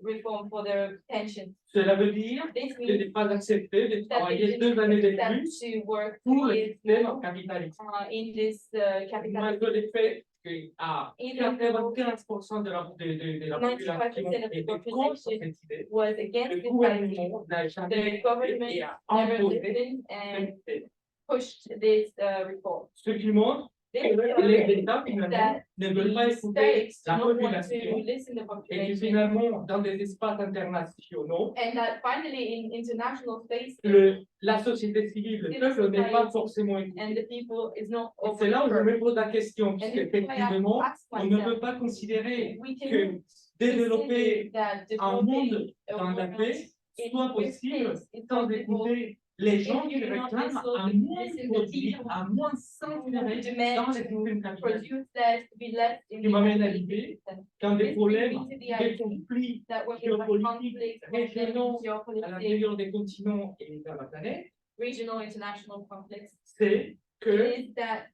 reform for their pension. Cela veut dire This que n'est means pas accepté de that they travailler 2 didn't années de accept plus to work pour le 3 years système more, capitaliste. in this capital. Malgré le fait qu'à Even 95% de la 95% population of the était contre population cette idée, was against le this idea. gouvernement n'a The jamais government été à never imposer listened and cette idée. pushed this reform. Ce qui montre This que shows les États finalement that ne veulent pas the écouter states la do not want to population listen to the et que population, finalement dans des espaces internationaux, and that finally in international spaces, la société civile, le Civil peuple n'est pas society forcément écouté. and the people is not Et c'est là où je overheard. me pose la question, And this is why I puisqu'effectivement, ask on ne myself, peut pas considérer we que can développer that un monde a dans la world paix in soit this possible case is sans possible écouter les gens if qui you do not réclament listen à to moins the produire, people à moins s'insérer demand dans les to systèmes capitalistes. produce less, to be less in Qui the m'amène à capitalist l'idée system. qu'un des This problèmes brings me to the des idea conflits that when we have géopolitiques conflicts, régionaux à geopolitics, l'intérieur des continents et dans la planète, regional, international conflicts, c'est que is that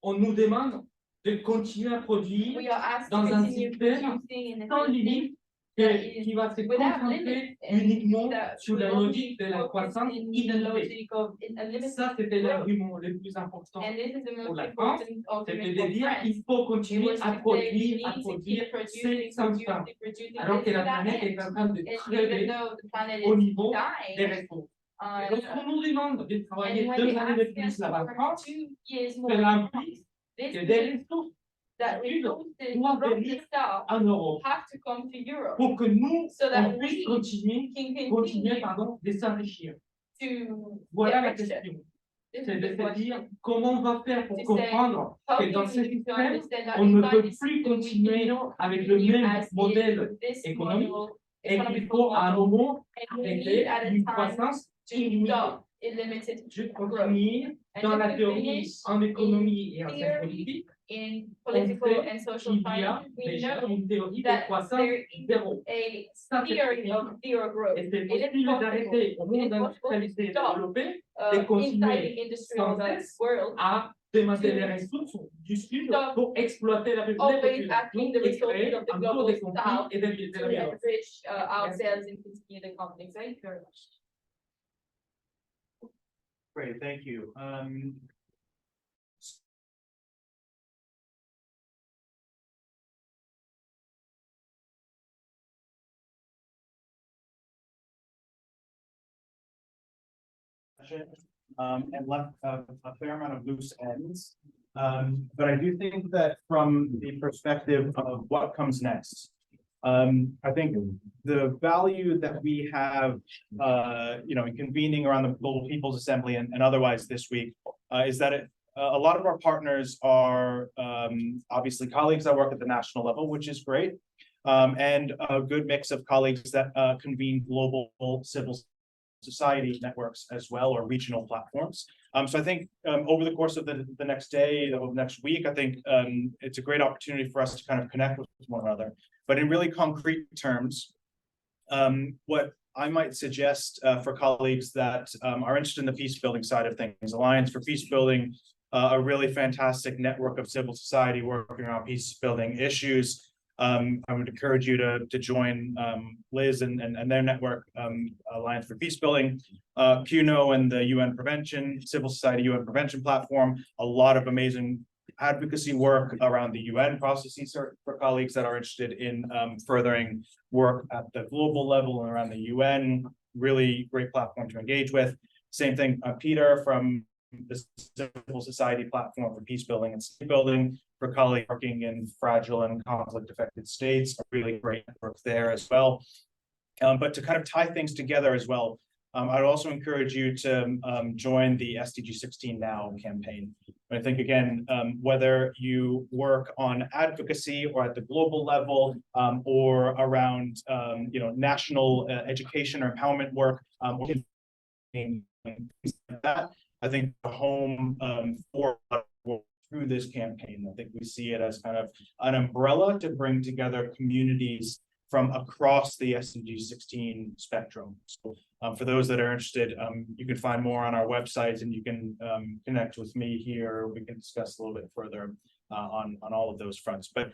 on nous demande de continuer à produire we are asked to dans un continue système producing in a sans system limite that is qui va se without concentrer limits and uniquement that sur la will only logique de la focus croissance in the illimitée. logic of unlimited Ça, c'était growth. l'argument le plus important And this is the pour most la France, important c'était argument de for dire France. qu'il faut It continuer was à to say we produire, need to keep c'est sans fin. producing Alors que this la to that planète est end. en train de And even crever though the planet au is niveau des dying, ressources. Lorsqu'on nous demande de travailler and when 2 they années de ask plus us to là-bas en work France, 2 years more, cela implique this que des means ressources that sud resources doivent from the venir south en Europe have to come to Europe pour que nous, so that on puisse we continuer, can continuer continue de s'enrichir. to Voilà la get richer. question. This C'est is de the se dire question. comment on va faire pour To say, comprendre how que do dans we ce need to système, understand that on ne inside peut this plus system we continuer cannot avec le continue même as is modèle this économique model, et qu'il economical faut à un model, moment and we need arrêter at a une time croissance to illimitée. stop unlimited Juste pour growth. finir, And dans just la to théorie, finish, en économie et en theory, sciences politiques, in on political sait and social qu'il y a science, we déjà know une théorie de that croissance there is zéro. a Ça, c'est theory possible. of zero growth. Et c'est It is possible possible, d'arrêter au monde it is possible industrialisé et to stop, développé de inside the continuer industrial sans cesse world, à demander les ressources du Sud Stop pour exploiter la always population asking the et resources créer of the encore global des conflits south et de to la violence. enrich ourselves and continue the conflict. Thank you very much. Great, thank you. And left a fair amount of loose ends. But I do think that from the perspective of what comes next, I think the value that we have, in convening around the Global People's Assembly and otherwise this week, is that a lot of our partners are obviously colleagues that work at the national level, which is great, and a good mix of colleagues that convene global civil society networks as well, or regional platforms. So I think over the course of the next day or next week, I think it's a great opportunity for us to kind of connect with one another. But in really concrete terms, what I might suggest for colleagues that are interested in the peace building side of things, Alliance for Peace Building, a really fantastic network of civil society working on peace building issues. I would encourage you to join Liz and their network, Alliance for Peace Building, CUNO and the UN Prevention, Civil Society UN Prevention Platform, a lot of amazing advocacy work around the UN processes for colleagues that are interested in furthering work at the global level and around the UN, really great platform to engage with. Same thing, Peter from the Civil Society Platform for Peace Building and State Building, for colleagues working in fragile and conflict affected states, a really great network there as well. But to kind of tie things together as well, I'd also encourage you to join the SDG 16 Now campaign. I think, again, whether you work on advocacy or at the global level, or around national education or empowerment work, or things like that, I think the home for through this campaign. I think we see it as kind of an umbrella to bring together communities from across the SDG 16 spectrum. So for those that are interested, you can find more on our website, and you can connect with me here. We can discuss a little bit further on all of those fronts. But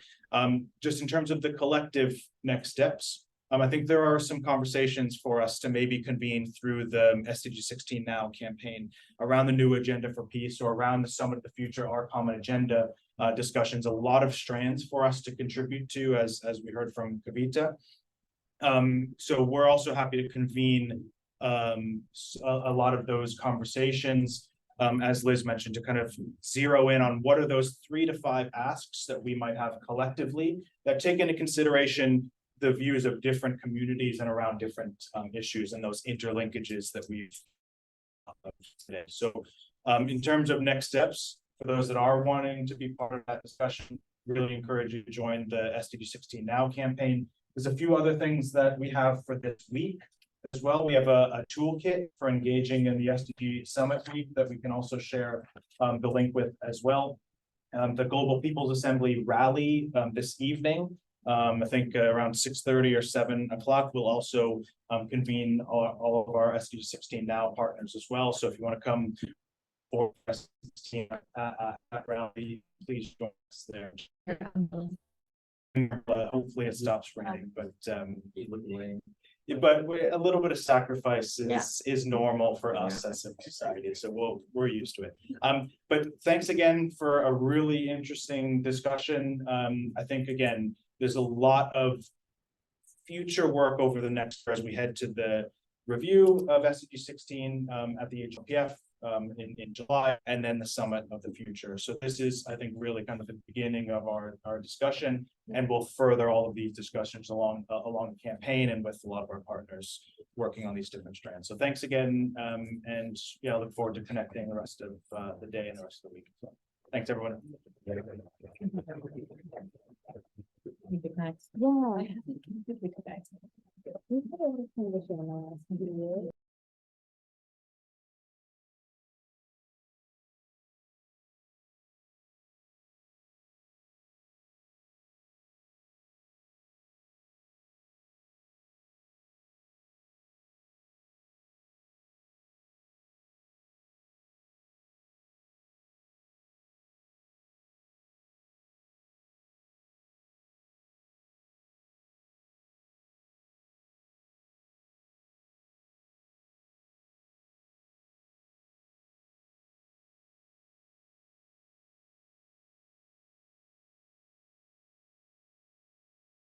just in terms of the collective next steps, I think there are some conversations for us to maybe convene through the SDG 16 Now campaign around the new agenda for peace, or around the Summit of the Future, our common agenda discussions. A lot of strands for us to contribute to, as we heard from Kavita. So we're also happy to convene a lot of those conversations, as Liz mentioned, to kind of zero in on what are those 3 to 5 asks that we might have collectively that take into consideration the views of different communities and around different issues, and those interlinkages that we've today. So in terms of next steps, for those that are wanting to be part of that discussion, really encourage you to join the SDG 16 Now campaign. There's a few other things that we have for this week as well. We have a toolkit for engaging in the SDG Summit week that we can also share the link with as well. The Global People's Assembly rally this evening, I think around 6:30 or 7 o'clock, we'll also convene all of our SDG 16 Now partners as well. So if you want to come for SDG 16 at rally, please join us there. Hopefully it stops raining, but a little bit of sacrifice is normal for us as a society, so we're used to it. But thanks again for a really interesting discussion. I think again, there's a lot of future work over the next year as we head to the review of SDG 16 at the HLPF in July, and then the Summit of the Future. So this is, I think, really kind of the beginning of our discussion, and we'll further all of these discussions along the campaign and with a lot of our partners working on these different strands. So thanks again, and yeah, I look forward to connecting the rest of the day and the rest of the week. So thanks, everyone. Yeah.